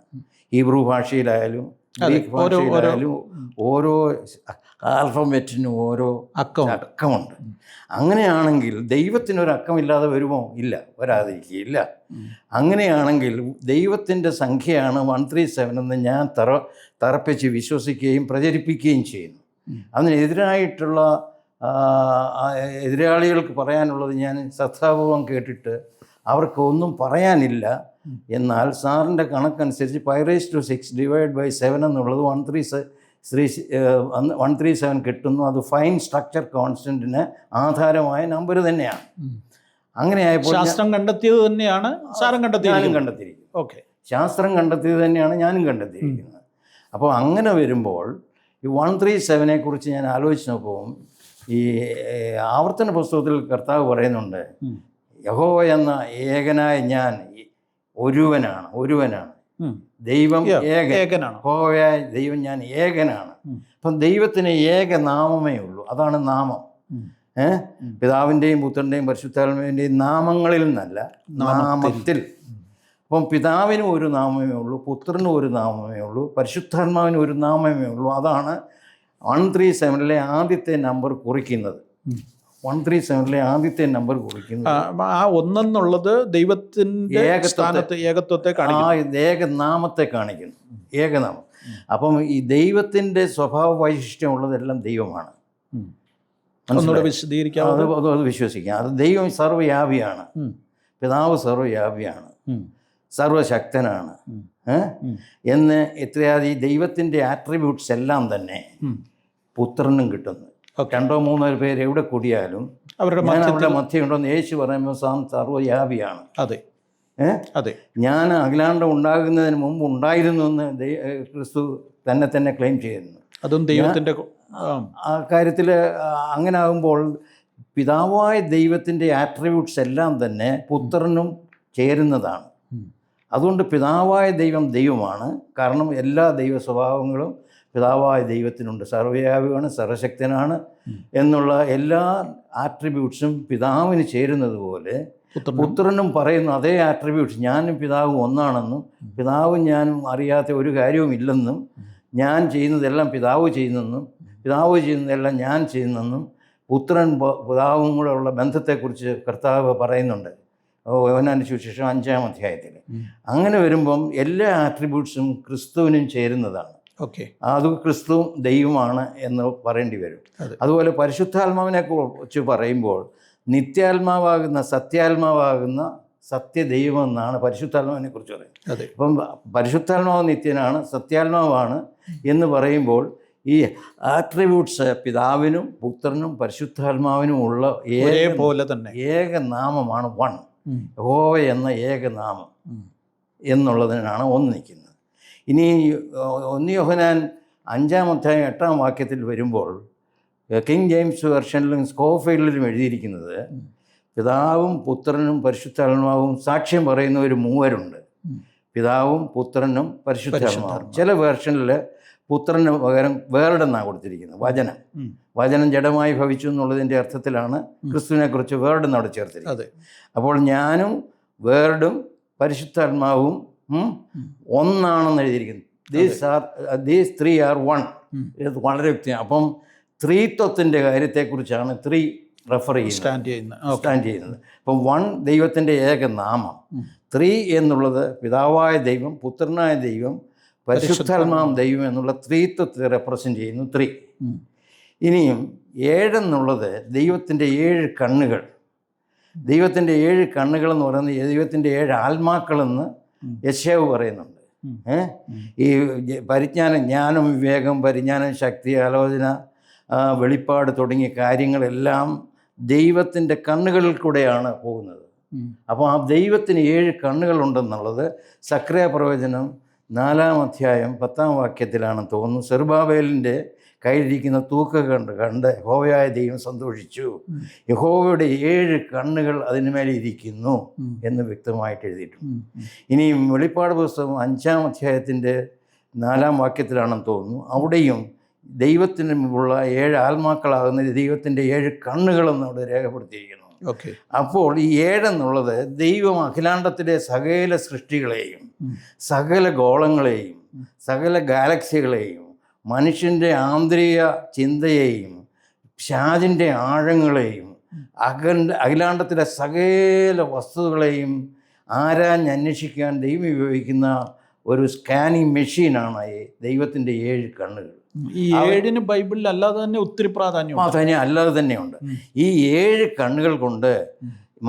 ഹീബ്രു ഭാഷയിലായാലും ഗ്രീക്ക് ഭാഷയിലായാലും ഓരോ ആൽഫബറ്റിനും ഓരോ അക്കമുണ്ട്. അങ്ങനെയാണെങ്കിൽ ദൈവത്തിനൊരു അക്കമില്ലാതെ വരുമോ? ഇല്ല, വരാതിരിക്കുകയില്ല. അങ്ങനെയാണെങ്കിൽ ദൈവത്തിൻ്റെ സംഖ്യയാണ് 137 എന്ന് ഞാൻ തറപ്പിച്ച് വിശ്വസിക്കുകയും പ്രചരിപ്പിക്കുകയും ചെയ്യുന്നു. അതിനെതിരായിട്ടുള്ള എതിരാളികൾക്ക് പറയാനുള്ളത് ഞാൻ ശ്രദ്ധാപൂർവം കേട്ടിട്ട് അവർക്കൊന്നും പറയാനില്ല. എന്നാൽ സാറിൻ്റെ കണക്കനുസരിച്ച് 5⁻6 ഡിവൈഡ് ബൈ 7 എന്നുള്ളത് 137 കിട്ടുന്നു. അത് ഫൈൻ സ്ട്രക്ചർ കോൺസ്റ്റൻറ്റിന് ആധാരമായ നമ്പർ തന്നെയാണ്. അങ്ങനെയായപ്പോൾ ശാസ്ത്രം കണ്ടെത്തിയത് തന്നെയാണ് ഞാനും കണ്ടെത്തിയിരിക്കുന്നത്. ഓക്കെ. ശാസ്ത്രം കണ്ടെത്തിയത് തന്നെയാണ് ഞാനും കണ്ടെത്തിയിരിക്കുന്നത്. അപ്പോൾ അങ്ങനെ വരുമ്പോൾ ഈ 137 കുറിച്ച് ഞാൻ ആലോചിച്ച് നോക്കുമ്പോൾ ഈ ആവർത്തന പുസ്തകത്തിൽ കർത്താവ് പറയുന്നുണ്ട്, യഹോവ എന്ന ഏകനായ ഞാൻ ഒരുവനാണ്. ദൈവം ഏകനാണ്. യഹോവയായ ദൈവം ഞാൻ ഏകനാണ്. അപ്പം ദൈവത്തിന് ഏകനാമമേ ഉള്ളൂ. അതാണ് നാമം. പിതാവിൻ്റെയും പുത്രൻ്റെയും പരിശുദ്ധാത്മാവിൻ്റെയും നാമങ്ങളിൽ നിന്നല്ല, നാമത്തിൽ. അപ്പം പിതാവിനും ഒരു നാമമേ ഉള്ളൂ, പുത്രനും ഒരു നാമമേ ഉള്ളൂ, പരിശുദ്ധാത്മാവിനും ഒരു നാമമേ ഉള്ളൂ. അതാണ് 137 ആദ്യത്തെ നമ്പർ കുറിക്കുന്നത്. 137 ആദ്യത്തെ നമ്പർ കുറിക്കുന്നത് ആ ഒന്നെന്നുള്ളത് ദൈവത്തിൻ്റെ ഏകത്വത്തെ ഏകനാമത്തെ കാണിക്കുന്നു. ഏകനാമം. അപ്പം ഈ ദൈവത്തിൻ്റെ സ്വഭാവ വൈശിഷ്ട്യമുള്ളതെല്ലാം ദൈവമാണ്. വിശദീകരിക്കാം. അത് വിശ്വസിക്കാം. അത് ദൈവം സർവ്വവ്യാപിയാണ്. പിതാവ് സർവ്വവ്യാപിയാണ്, സർവശക്തനാണ് എന്ന് ഇത്രയാദി ദൈവത്തിൻ്റെ ആട്രിബ്യൂട്ട്സ് എല്ലാം തന്നെ പുത്രനും കിട്ടുന്നു. 2-3 പേര് എവിടെ കൂടിയാലും അവരുടെ മധ്യമുണ്ടെന്ന് യേശു പറയുമ്പോൾ സർവ്വവ്യാപിയാണ്. അതെ. ഞാൻ അഖിലാണ്ടം ഉണ്ടാകുന്നതിന് മുമ്പ് ഉണ്ടായിരുന്നു എന്ന് ക്രിസ്തു തന്നെ ക്ലെയിം ചെയ്യുന്നു. അതും ദൈവത്തിൻ്റെ ആ കാര്യത്തിൽ അങ്ങനെ ആകുമ്പോൾ പിതാവായ ദൈവത്തിൻ്റെ ആട്രിബ്യൂട്ട്സ് എല്ലാം തന്നെ പുത്രനും ചേരുന്നതാണ്. അതുകൊണ്ട് പിതാവായ ദൈവമാണ്. കാരണം എല്ലാ ദൈവ സ്വഭാവങ്ങളും പിതാവായ ദൈവത്തിനുണ്ട്. സർവ്വവ്യാപിയാണ്, സർവശക്തനാണ് എന്നുള്ള എല്ലാ ആട്രിബ്യൂട്ട്സും പിതാവിന് ചേരുന്നത് പോലെ പുത്രനും പറയുന്ന അതേ ആട്രിബ്യൂട്ട്സ്, ഞാനും പിതാവും ഒന്നാണെന്നും പിതാവും ഞാനും അറിയാത്ത ഒരു കാര്യവുമില്ലെന്നും ഞാൻ ചെയ്യുന്നതെല്ലാം പിതാവ് ചെയ്യുന്നെന്നും പിതാവ് ചെയ്യുന്നതെല്ലാം ഞാൻ ചെയ്യുന്നെന്നും പുത്രൻ പിതാവും കൂടെ ഉള്ള ബന്ധത്തെക്കുറിച്ച് കർത്താവ് പറയുന്നുണ്ട് യോഹന്നാന്റെ സുവിശേഷം 5-ാം അധ്യായത്തിൽ. അങ്ങനെ വരുമ്പം എല്ലാ ആട്രിബ്യൂട്ട്സും ക്രിസ്തുവിനും ചേരുന്നതാണ്. അത് ക്രിസ്തു ദൈവമാണ് എന്ന് പറയേണ്ടി വരും. അതുപോലെ പരിശുദ്ധാത്മാവിനെ കുറിച്ച് പറയുമ്പോൾ നിത്യാത്മാവാകുന്ന സത്യാത്മാവാകുന്ന സത്യദൈവം എന്നാണ് പരിശുദ്ധാത്മാവിനെ കുറിച്ച് പറയുന്നത്. അപ്പം പരിശുദ്ധാത്മാവ് നിത്യനാണ്, സത്യാത്മാവാണ് എന്ന് പറയുമ്പോൾ ഈ ആട്രിബ്യൂട്ട്സ് പിതാവിനും പുത്രനും പരിശുദ്ധാത്മാവിനും ഉള്ള പോലെ തന്നെ ഏകനാമമാണ് യഹോവ എന്ന ഏകനാമം എന്നുള്ളതിനാണ് ഒന്ന് നിൽക്കുന്നത്. ഇനി 1 യോഹന്നാൻ 5-ാം അധ്യായം 8-ാം വാക്യത്തിൽ വരുമ്പോൾ കിങ് ജെയിംസ് വെർഷനിലും സ്കോഫീൽഡിലും എഴുതിയിരിക്കുന്നത് പിതാവും പുത്രനും പരിശുദ്ധാത്മാവും സാക്ഷ്യം പറയുന്ന ഒരു മൂവരുണ്ട്. പിതാവും പുത്രനും പരിശുദ്ധാത്മാവും. ചില വേർഷനിൽ പുത്രന് പകരം വേർഡ് എന്നാണ് കൊടുത്തിരിക്കുന്നത്. വചനം ജഡമായി ഭവിച്ചു എന്നുള്ളതിൻ്റെ അർത്ഥത്തിലാണ് ക്രിസ്തുവിനെ കുറിച്ച് വേർഡ് എന്നവിടെ ചേർത്തിരിക്കുന്നത്. അപ്പോൾ ഞാനും വേർഡും പരിശുദ്ധാത്മാവും ഒന്നാണെന്ന് എഴുതിയിരിക്കുന്നു. These three are one. ഇത് വളരെ വ്യക്തിയാണ്. അപ്പം ത്രീത്വത്തിൻ്റെ കാര്യത്തെക്കുറിച്ചാണ് റെഫർ സ്റ്റാൻഡ് ചെയ്യുന്നത്. അപ്പം 1 ദൈവത്തിൻ്റെ ഏക നാമം, 3 എന്നുള്ളത് പിതാവായ ദൈവം, പുത്രനായ ദൈവം, പരിശുദ്ധാത്മാവും ദൈവം എന്നുള്ള ത്രീത്വത്തെ റെപ്രസെൻ്റ് ചെയ്യുന്നു 3. ഇനിയും 7 എന്നുള്ളത് ദൈവത്തിൻ്റെ 7 കണ്ണുകൾ. ദൈവത്തിൻ്റെ 7 കണ്ണുകൾ എന്ന് പറയുന്നത് ദൈവത്തിൻ്റെ 7 ആത്മാക്കളെന്ന് യെശയ്യാവ് പറയുന്നുണ്ട്. ഈ പരിജ്ഞാനം, ജ്ഞാനം, വിവേകം, പരിജ്ഞാനം, ശക്തി, ആലോചന, വെളിപ്പാട് തുടങ്ങിയ കാര്യങ്ങളെല്ലാം ദൈവത്തിൻ്റെ കണ്ണുകളിൽ കൂടെയാണ് പോകുന്നത്. അപ്പോൾ ആ ദൈവത്തിന് 7 കണ്ണുകളുണ്ടെന്നുള്ളത് സക്രിയ പ്രവചനം 4-ാം അധ്യായം 10-ാം വാക്യത്തിലാണെന്ന് തോന്നുന്നു. സെറുബാബേലിൻ്റെ കയ്യിലിരിക്കുന്ന തൂക്ക കണ്ട് യഹോവയായ ദൈവം സന്തോഷിച്ചു. യഹോവയുടെ 7 കണ്ണുകൾ അതിനുമേലെ ഇരിക്കുന്നു എന്ന് വ്യക്തമായിട്ട് എഴുതിയിട്ടുണ്ട്. ഇനി വെളിപ്പാട് പുസ്തകം 5-ാം അധ്യായത്തിൻ്റെ 4-ാം വാക്യത്തിലാണെന്ന് തോന്നുന്നു. അവിടെയും ദൈവത്തിന് ഉള്ള 7 ആത്മാക്കളാകുന്ന ദൈവത്തിൻ്റെ 7 കണ്ണുകളെന്ന് അവിടെ രേഖപ്പെടുത്തിയിരിക്കുന്നു. അപ്പോൾ ഈ 7 എന്നുള്ളത് ദൈവം അഖിലാണ്ടത്തിലെ സകല സൃഷ്ടികളെയും, സകല ഗോളങ്ങളെയും, സകല ഗാലക്സികളെയും, മനുഷ്യൻ്റെ ആന്തരിക ചിന്തയെയും, ഷാജിൻ്റെ ആഴങ്ങളെയും, അഖിലാണ്ടത്തിലെ സകല വസ്തുക്കളെയും ആരാഞ്ഞന്വേഷിക്കാൻ ദൈവം ഉപയോഗിക്കുന്ന ഒരു സ്കാനിങ് മെഷീനാണ് ദൈവത്തിൻ്റെ 7 കണ്ണുകൾ. ഈ 7 ബൈബിളിൽ അല്ലാതെ തന്നെ ഒത്തിരി പ്രാധാന്യം അല്ലാതെ തന്നെയുണ്ട്. ഈ 7 കണ്ണുകൾ കൊണ്ട്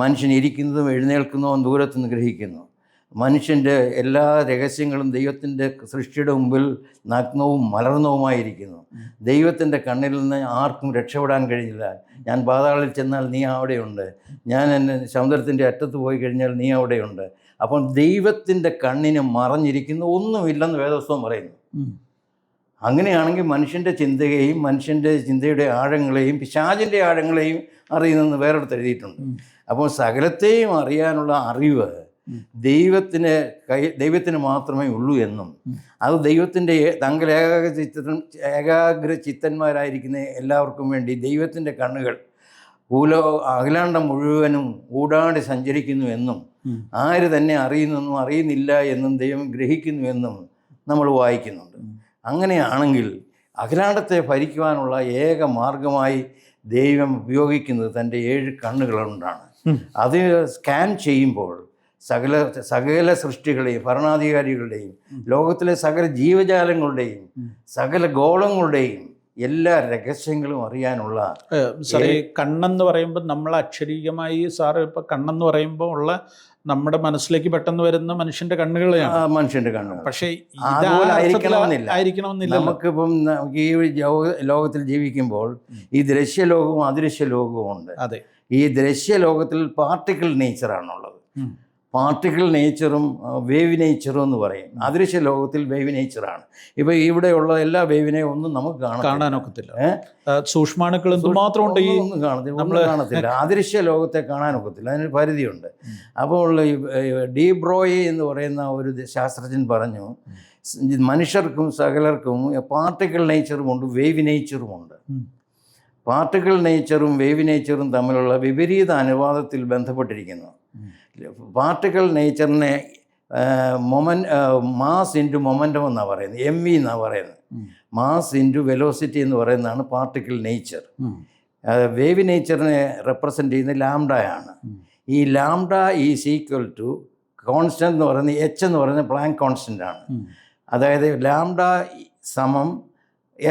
മനുഷ്യൻ ഇരിക്കുന്നതും എഴുന്നേൽക്കുന്നതും ദൂരത്തുനിന്ന് ഗ്രഹിക്കുന്നു. മനുഷ്യൻ്റെ എല്ലാ രഹസ്യങ്ങളും ദൈവത്തിൻ്റെ സൃഷ്ടിയുടെ മുമ്പിൽ നഗ്നവും മലർന്നവുമായിരിക്കുന്നു. ദൈവത്തിൻ്റെ കണ്ണിൽ നിന്ന് ആർക്കും രക്ഷപ്പെടാൻ കഴിയില്ല. ഞാൻ പാതാളത്തിൽ ചെന്നാൽ നീ അവിടെയുണ്ട്, ഞാൻ എന്നെ സമുദ്രത്തിൻ്റെ അറ്റത്ത് പോയി കഴിഞ്ഞാൽ നീ അവിടെയുണ്ട്. അപ്പം ദൈവത്തിൻ്റെ കണ്ണിന് മറഞ്ഞിരിക്കുന്ന ഒന്നുമില്ലെന്ന് വേദപുസ്തകം പറയുന്നു. അങ്ങനെയാണെങ്കിൽ മനുഷ്യൻ്റെ ചിന്തയെയും മനുഷ്യൻ്റെ ചിന്തയുടെ ആഴങ്ങളെയും പിശാചിൻ്റെ ആഴങ്ങളെയും അറിയുന്നെന്ന് വേറെടുത്ത് എഴുതിയിട്ടുണ്ട്. അപ്പോൾ സകലത്തെയും അറിയാനുള്ള അറിവ് ദൈവത്തിന് മാത്രമേ ഉള്ളൂ എന്നും അത് ദൈവത്തിൻ്റെ തങ്ങൾ ഏകാഗ്ര ചിത്തന്മാരായിരിക്കുന്ന എല്ലാവർക്കും വേണ്ടി ദൈവത്തിൻ്റെ കണ്ണുകൾ അഖിലാണ്ടം മുഴുവനും ഊടാടി സഞ്ചരിക്കുന്നു എന്നും ആര് തന്നെ അറിയുന്നെന്നും അറിയുന്നില്ല എന്നും ദൈവം ഗ്രഹിക്കുന്നു എന്നും നമ്മൾ വായിക്കുന്നുണ്ട്. അങ്ങനെയാണെങ്കിൽ അഖിലാണ്ടത്തെ ഭരിക്കുവാനുള്ള ഏക മാർഗമായി ദൈവം ഉപയോഗിക്കുന്നത് തൻ്റെ 7 കണ്ണുകളുകൊണ്ടാണ്. അത് സ്കാൻ ചെയ്യുമ്പോൾ സകല സൃഷ്ടികളെയും ഭരണാധികാരികളുടെയും ലോകത്തിലെ സകല ജീവജാലങ്ങളുടെയും സകല ഗോളങ്ങളുടെയും എല്ലാ രഹസ്യങ്ങളും അറിയാനുള്ള സാറേ, കണ്ണെന്ന് പറയുമ്പോൾ നമ്മൾ അക്ഷരീകമായി സാറ് ഇപ്പം കണ്ണെന്ന് പറയുമ്പോൾ ഉള്ള നമ്മുടെ മനസ്സിലേക്ക് പെട്ടെന്ന് വരുന്ന മനുഷ്യന്റെ കണ്ണുകളെയാണ്. മനുഷ്യന്റെ കണ്ണുകൾ. പക്ഷേ ആയിരിക്കണമെന്നില്ല. നമുക്കിപ്പം ഈ ലോകത്തിൽ ജീവിക്കുമ്പോൾ ഈ ദൃശ്യലോകവും അദൃശ്യലോകവും ഉണ്ട്. അതെ. ഈ ദൃശ്യലോകത്തിൽ പാർട്ടിക്കിൾ നേച്ചറാണുള്ളത്. പാർട്ടിക്കിൾ നേച്ചറും വേവ് നേച്ചറും എന്ന് പറയും. അദൃശ്യ ലോകത്തിൽ വേവ് നേച്ചറാണ്. ഇപ്പോൾ ഇവിടെയുള്ള എല്ലാ വേവിനെയും ഒന്നും നമുക്ക് കാണാനൊക്കത്തില്ല. സൂക്ഷ്മാണുക്കൾ എന്തുമാത്രമുണ്ട് ഈ ഒന്നും കാണത്തില്ല. അദൃശ്യ ലോകത്തെ കാണാനൊക്കത്തില്ല, അതിന് പരിധിയുണ്ട്. അപ്പോൾ ഡി ബ്രോയി എന്ന് പറയുന്ന ഒരു ശാസ്ത്രജ്ഞൻ പറഞ്ഞു, മനുഷ്യർക്കും സകലർക്കും പാർട്ടിക്കിൾ നേച്ചറുമുണ്ട്, വേവ് നേച്ചറുമുണ്ട്. പാർട്ടിക്കിൾ നേച്ചറും വേവ് നേച്ചറും തമ്മിലുള്ള വിപരീത അനുപാതത്തിൽ ബന്ധപ്പെട്ടിരിക്കുന്നു. പാർട്ടിക്കിൾ നേച്ചറിനെ മാസ് ഇൻറ്റു മൊമെൻറ്റം എന്നാണ് പറയുന്നത്, MV എന്നാണ് പറയുന്നത്. മാസ് ഇൻറ്റു വെലോസിറ്റി എന്ന് പറയുന്നതാണ് പാർട്ടിക്കിൾ നേച്ചർ. വേവ് നേച്ചറിനെ റെപ്രസെൻ്റ് ചെയ്യുന്ന ലാംഡയാണ്. ഈ lambda is equal to constant എന്ന് പറയുന്നത് H എന്ന് പറയുന്നത് പ്ലാങ്ക് കോൺസ്റ്റൻ്റ് ആണ്. അതായത് ലാംഡ സമം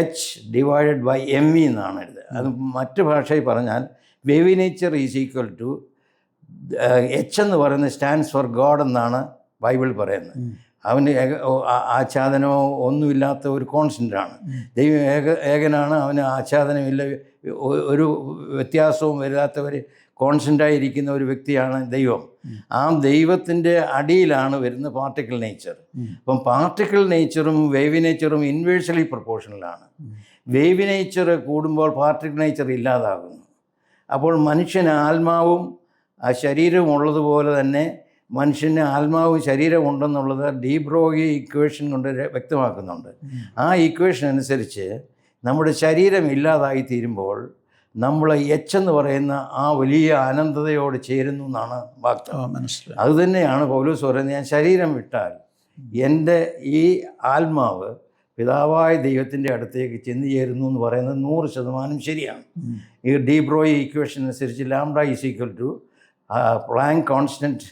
H ഡിവൈഡഡ് ബൈ MV എന്നാണ് എഴുതുക. അത് മറ്റു ഭാഷയിൽ പറഞ്ഞാൽ wave nature is equal to H എന്ന് പറയുന്നത് സ്റ്റാൻഡ്സ് ഫോർ ഗോഡ് എന്നാണ് ബൈബിൾ പറയുന്നത്. അവന് ആച്ഛാദനമോ ഒന്നുമില്ലാത്ത ഒരു കോൺസ്റ്റൻ്റാണ്. ദൈവം ഏകനാണ്, അവന് ആച്ഛാദനമില്ല, ഒരു വ്യത്യാസവും വരാത്ത ഒരു കോൺസ്റ്റൻ്റായിരിക്കുന്ന ഒരു വ്യക്തിയാണ് ദൈവം. ആ ദൈവത്തിൻ്റെ അടിയിലാണ് വരുന്ന പാർട്ടിക്കിൾ നേച്ചർ. അപ്പം പാർട്ടിക്കിൾ നേച്ചറും വേവ് നേച്ചറും ഇൻവേഴ്സലി പ്രൊപ്പോർഷണലാണ്. വേവ് നേച്ചർ കൂടുമ്പോൾ പാർട്ടിക്കിൾ നേച്ചർ ഇല്ലാതാകുന്നു. അപ്പോൾ മനുഷ്യന് ആത്മാവും ശരീരവും ഉള്ളതുപോലെ തന്നെ മനുഷ്യന് ആത്മാവും ശരീരവും ഉണ്ടെന്നുള്ളത് ഡി ബ്രോഗി ഇക്വേഷൻ കൊണ്ട് വ്യക്തമാക്കുന്നുണ്ട്. ആ ഇക്വേഷൻ അനുസരിച്ച് നമ്മുടെ ശരീരം ഇല്ലാതായി തീരുമ്പോൾ നമ്മൾ എച്ച് എന്ന് പറയുന്ന ആ വലിയ അനന്തതയോട് ചേരുന്നു എന്നാണ് വാക്തം. അതുതന്നെയാണ് പൗലോസ് പറയുന്നത്, ഞാൻ ശരീരം വിട്ടാൽ എൻ്റെ ഈ ആത്മാവ് പിതാവായ ദൈവത്തിൻ്റെ അടുത്തേക്ക് ചെന്ന് ചേരുന്നു എന്ന് പറയുന്നത് 100% ശരിയാണ്. ഈ ഡി ബ്രോയി ഇക്വേഷൻ അനുസരിച്ച് lambda is equal to Planck constant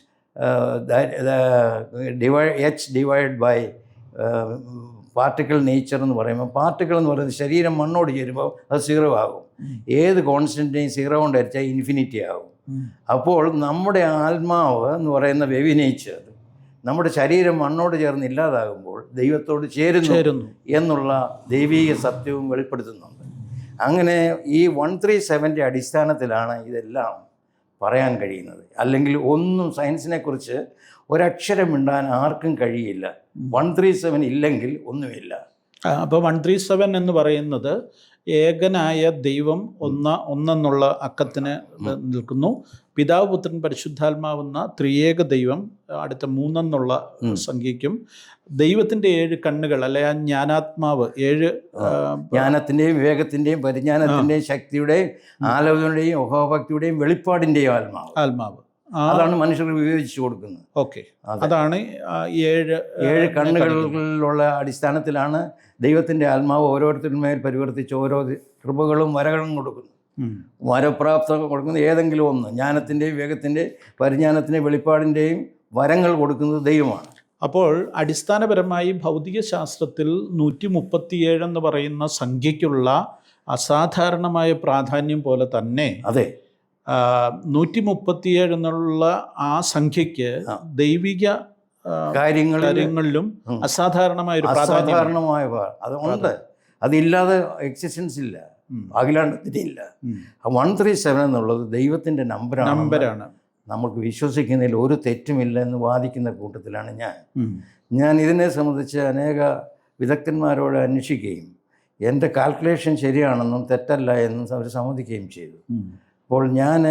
h divide by particle nature എന്ന് പറയുമ്പോൾ, പാർട്ടിക്കിൾ എന്ന് പറയുന്നത് ശരീരം മണ്ണോട് ചേരുമ്പോൾ അത് 0 ആകും. ഏത് കോൺസ്റ്റൻറ്റിനെയും 0 കൊണ്ട് അരിച്ചാൽ ഇൻഫിനിറ്റി ആകും. അപ്പോൾ നമ്മുടെ ആത്മാവ് എന്ന് പറയുന്ന വേവ് നേച്ചർ നമ്മുടെ ശരീരം മണ്ണോട് ചേർന്ന് ഇല്ലാതാകുമ്പോൾ ദൈവത്തോട് ചേരുന്നു എന്നുള്ള ദൈവീക സത്യവും വെളിപ്പെടുത്തുന്നുണ്ട്. അങ്ങനെ ഈ 137 അടിസ്ഥാനത്തിലാണ് ഇതെല്ലാം പറയാൻ കഴിയുന്നത്. അല്ലെങ്കിൽ ഒന്നും സയൻസിനെക്കുറിച്ച് ഒരക്ഷരം മിണ്ടാൻ ആർക്കും കഴിയില്ല. 137 ഇല്ലെങ്കിൽ ഒന്നുമില്ല. അപ്പോൾ 137 എന്ന് പറയുന്നത് ഏകനായ ദൈവം ഒന്നെന്നുള്ള അക്കത്തിന് നിൽക്കുന്നു. പിതാവ്, പുത്രൻ, പരിശുദ്ധാത്മാവെന്ന ത്രിയേക ദൈവം അടുത്ത 3 എന്നുള്ള സംഖ്യയ്ക്കും ദൈവത്തിൻ്റെ 7 കണ്ണുകൾ അല്ലെ ആ ജ്ഞാനാത്മാവ് 7 ജ്ഞാനത്തിൻ്റെയും വിവേകത്തിൻ്റെയും പരിജ്ഞാനത്തിൻ്റെയും ശക്തിയുടെയും ആലോചനയുടെയും യഹോവഭക്തിയുടെയും വെളിപ്പാടിൻ്റെയും ആത്മാവ് അതാണ് മനുഷ്യർക്ക് വിവേചിച്ചു കൊടുക്കുന്നത്. ഓക്കെ, അതാണ് 7 കണ്ണുകളിലുള്ള അടിസ്ഥാനത്തിലാണ് ദൈവത്തിൻ്റെ ആത്മാവ് ഓരോരുത്തരുമേൽ പരിവർത്തിച്ച് ഓരോ കൃപകളും വരകളും കൊടുക്കുന്നു. വരപ്രാപ്ത കൊടുക്കുന്ന ഏതെങ്കിലും ഒന്ന്, ജ്ഞാനത്തിൻ്റെയും വിവേകത്തിൻ്റെയും പരിജ്ഞാനത്തിൻ്റെയും വെളിപ്പാടിൻ്റെയും വരങ്ങൾ കൊടുക്കുന്നത് ദൈവമാണ്. അപ്പോൾ അടിസ്ഥാനപരമായി ഭൗതിക ശാസ്ത്രത്തിൽ 137 എന്ന് പറയുന്ന സംഖ്യയ്ക്കുള്ള അസാധാരണമായ പ്രാധാന്യം പോലെ തന്നെ അതെ 137 എന്നുള്ള ആ സംഖ്യയ്ക്ക് ദൈവിക കാര്യങ്ങളിലും അസാധാരണമായ അതുകൊണ്ട് അതില്ലാതെ എക്സിസ്റ്റൻസ് ഇല്ല, അഖിലാണ്ടത്തിൻ്റെ ഇല്ല. 137 എന്നുള്ളത് ദൈവത്തിൻ്റെ നമ്പറാണ്. നമുക്ക് വിശ്വസിക്കുന്നതിൽ ഒരു തെറ്റുമില്ല എന്ന് വാദിക്കുന്ന കൂട്ടത്തിലാണ് ഞാൻ ഇതിനെ സംബന്ധിച്ച് അനേക വിദഗ്ധന്മാരോട് അന്വേഷിക്കുകയും എൻ്റെ കാൽക്കുലേഷൻ ശരിയാണെന്നും തെറ്റല്ല എന്നും അവർ സമ്മതിക്കുകയും ചെയ്തു. അപ്പോൾ ഞാൻ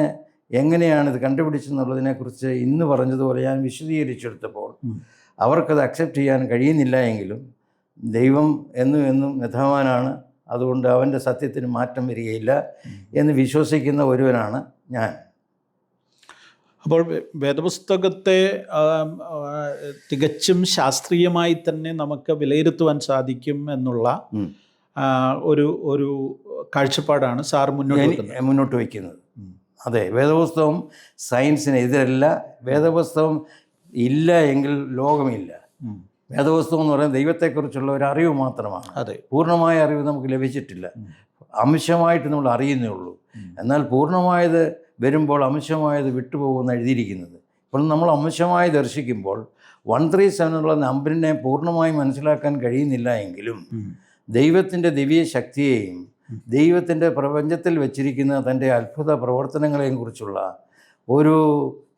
എങ്ങനെയാണിത് കണ്ടുപിടിച്ചെന്നുള്ളതിനെക്കുറിച്ച് ഇന്ന് പറഞ്ഞതുപോലെ ഞാൻ വിശദീകരിച്ചെടുത്തപ്പോൾ അവർക്കത് അക്സെപ്റ്റ് ചെയ്യാൻ കഴിയുന്നില്ല. എങ്കിലും ദൈവം എന്നും യഥാവാനാണ്, അതുകൊണ്ട് അവൻ്റെ സത്യത്തിന് മാറ്റം വരികയില്ല എന്ന് വിശ്വസിക്കുന്ന ഒരുവനാണ് ഞാൻ. അപ്പോൾ വേദപുസ്തകത്തെ തികച്ചും ശാസ്ത്രീയമായി തന്നെ നമുക്ക് വിലയിരുത്തുവാൻ സാധിക്കും എന്നുള്ള ഒരു കാഴ്ചപ്പാടാണ് സാർ മുന്നോട്ട് വയ്ക്കുന്നത്. അതെ, വേദപുസ്തകം സയൻസിനെതിരല്ല. വേദപുസ്തകം ഇല്ല എങ്കിൽ ലോകമില്ല. വേദപുസ്തകം എന്ന് പറയുന്നത് ദൈവത്തെക്കുറിച്ചുള്ള ഒരു അറിവ് മാത്രമാണ്. അതെ, പൂർണ്ണമായ അറിവ് നമുക്ക് ലഭിച്ചിട്ടില്ല. അംശമായിട്ട് നമ്മൾ അറിയുന്നേ ഉള്ളൂ. എന്നാൽ പൂർണ്ണമായത് വരുമ്പോൾ അംശമായത് വിട്ടുപോകുമെന്ന് എഴുതിയിരിക്കുന്നത്. ഇപ്പോൾ നമ്മൾ അംശമായി ദർശിക്കുമ്പോൾ 137 എന്നുള്ള നമ്പറിനെ പൂർണ്ണമായി മനസ്സിലാക്കാൻ കഴിയുന്നില്ല എങ്കിലും ദൈവത്തിൻ്റെ ദിവ്യ ശക്തിയെയും ദൈവത്തിൻ്റെ പ്രപഞ്ചത്തിൽ വച്ചിരിക്കുന്ന തൻ്റെ അത്ഭുത പ്രവർത്തനങ്ങളെയും കുറിച്ചുള്ള ഒരു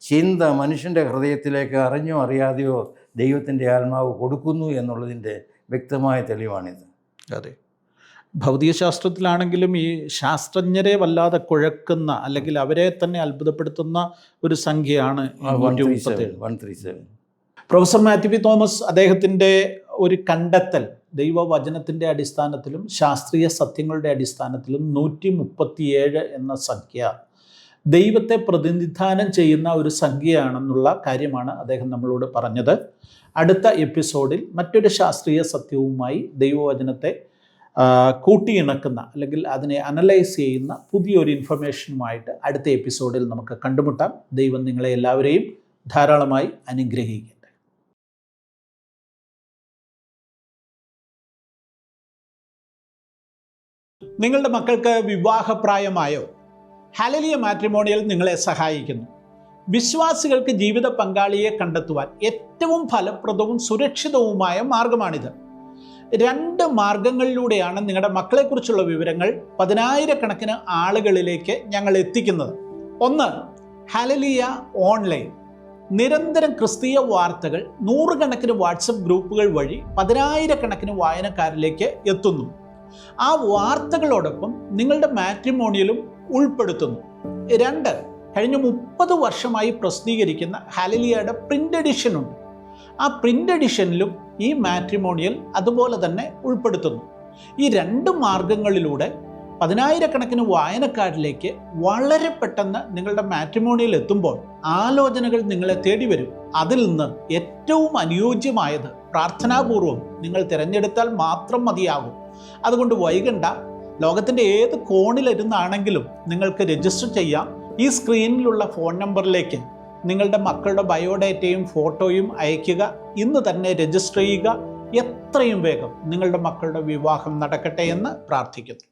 ചിന്ത മനുഷ്യൻ്റെ ഹൃദയത്തിലേക്ക് അറിഞ്ഞോ അറിയാതെയോ ദൈവത്തിൻ്റെ ആത്മാവ് കൊടുക്കുന്നു എന്നുള്ളതിൻ്റെ വ്യക്തമായ തെളിവാണിത്. അതെ, ഭൗതികശാസ്ത്രത്തിലാണെങ്കിലും ഈ ശാസ്ത്രജ്ഞരെ വല്ലാതെ കുഴക്കുന്ന അല്ലെങ്കിൽ അവരെ തന്നെ അത്ഭുതപ്പെടുത്തുന്ന ഒരു സംഖ്യയാണ് 137. പ്രൊഫസർ മാത്യു പി തോമസ് അദ്ദേഹത്തിൻ്റെ ഒരു കണ്ടെത്തൽ ദൈവവചനത്തിൻ്റെ അടിസ്ഥാനത്തിലും ശാസ്ത്രീയ സത്യങ്ങളുടെ അടിസ്ഥാനത്തിലും 137 എന്ന സംഖ്യ ദൈവത്തെ പ്രതിനിധാനം ചെയ്യുന്ന ഒരു സംഖ്യയാണെന്നുള്ള കാര്യമാണ് അദ്ദേഹം നമ്മളോട് പറഞ്ഞത്. അടുത്ത എപ്പിസോഡിൽ മറ്റൊരു ശാസ്ത്രീയ സത്യവുമായി ദൈവവചനത്തെ കൂട്ടിയിണക്കുന്ന അല്ലെങ്കിൽ അതിനെ അനലൈസ് ചെയ്യുന്ന പുതിയൊരു ഇൻഫർമേഷനുമായിട്ട് അടുത്ത എപ്പിസോഡിൽ നമുക്ക് കണ്ടുമുട്ടാം. ദൈവം നിങ്ങളെ എല്ലാവരെയും ധാരാളമായി അനുഗ്രഹിക്കട്ടെ. നിങ്ങളുടെ മക്കൾക്ക് വിവാഹപ്രായമായോ? ഹല്ലേലൂയ മാട്രിമോണിയൽ നിങ്ങളെ സഹായിക്കുന്നു. വിശ്വാസികൾക്ക് ജീവിത പങ്കാളിയെ കണ്ടെത്തുവാൻ ഏറ്റവും ഫലപ്രദവും സുരക്ഷിതവുമായ മാർഗമാണിത്. 2 മാർഗങ്ങളിലൂടെയാണ് നിങ്ങളുടെ മക്കളെക്കുറിച്ചുള്ള വിവരങ്ങൾ 10,000-കണക്കിന് ആളുകളിലേക്ക് ഞങ്ങൾ എത്തിക്കുന്നത്. ഒന്ന്, ഹല്ലേലൂയ ഓൺലൈൻ. നിരന്തരം ക്രിസ്തീയ വാർത്തകൾ 100 വാട്സപ്പ് ഗ്രൂപ്പുകൾ വഴി 10,000-കണക്കിന് വായനക്കാരിലേക്ക് എത്തുന്നു. ആ വാർത്തകളോടൊപ്പം നിങ്ങളുടെ മാട്രിമോണിയലും ഉൾപ്പെടുത്തുന്നു. 2, കഴിഞ്ഞ 30 വർഷമായി പ്രസിദ്ധീകരിക്കുന്ന ഹല്ലേലൂയയുടെ പ്രിന്റ് എഡിഷൻ ഉണ്ട്. ആ പ്രിന്റ് എഡിഷനിലും ഈ മാട്രിമോണിയൽ അതുപോലെ തന്നെ ഉൾപ്പെടുത്തുന്നു. ഈ 2 മാർഗങ്ങളിലൂടെ 10,000-കണക്കിന് വായനക്കാരിലേക്ക് വളരെ പെട്ടെന്ന് നിങ്ങളുടെ മാട്രിമോണിയൽ എത്തുമ്പോൾ ആലോചനകൾ നിങ്ങളെ തേടി വരും. അതിൽ നിന്ന് ഏറ്റവും അനുയോജ്യമായത് പ്രാർത്ഥനാപൂർവം നിങ്ങൾ തിരഞ്ഞെടുത്താൽ മാത്രം മതിയാകും. അതുകൊണ്ട് വൈകണ്ട. ലോകത്തിൻ്റെ ഏത് കോണിലിരുന്നാണെങ്കിലും നിങ്ങൾക്ക് രജിസ്റ്റർ ചെയ്യാം. ഈ സ്ക്രീനിലുള്ള ഫോൺ നമ്പറിലേക്ക് നിങ്ങളുടെ മക്കളുടെ ബയോഡേറ്റയും ഫോട്ടോയും അയയ്ക്കുക. ഇന്ന് തന്നെ രജിസ്റ്റർ ചെയ്യുക. എത്രയും വേഗം നിങ്ങളുടെ മക്കളുടെ വിവാഹം നടക്കട്ടെ എന്ന് പ്രാർത്ഥിക്കുന്നു.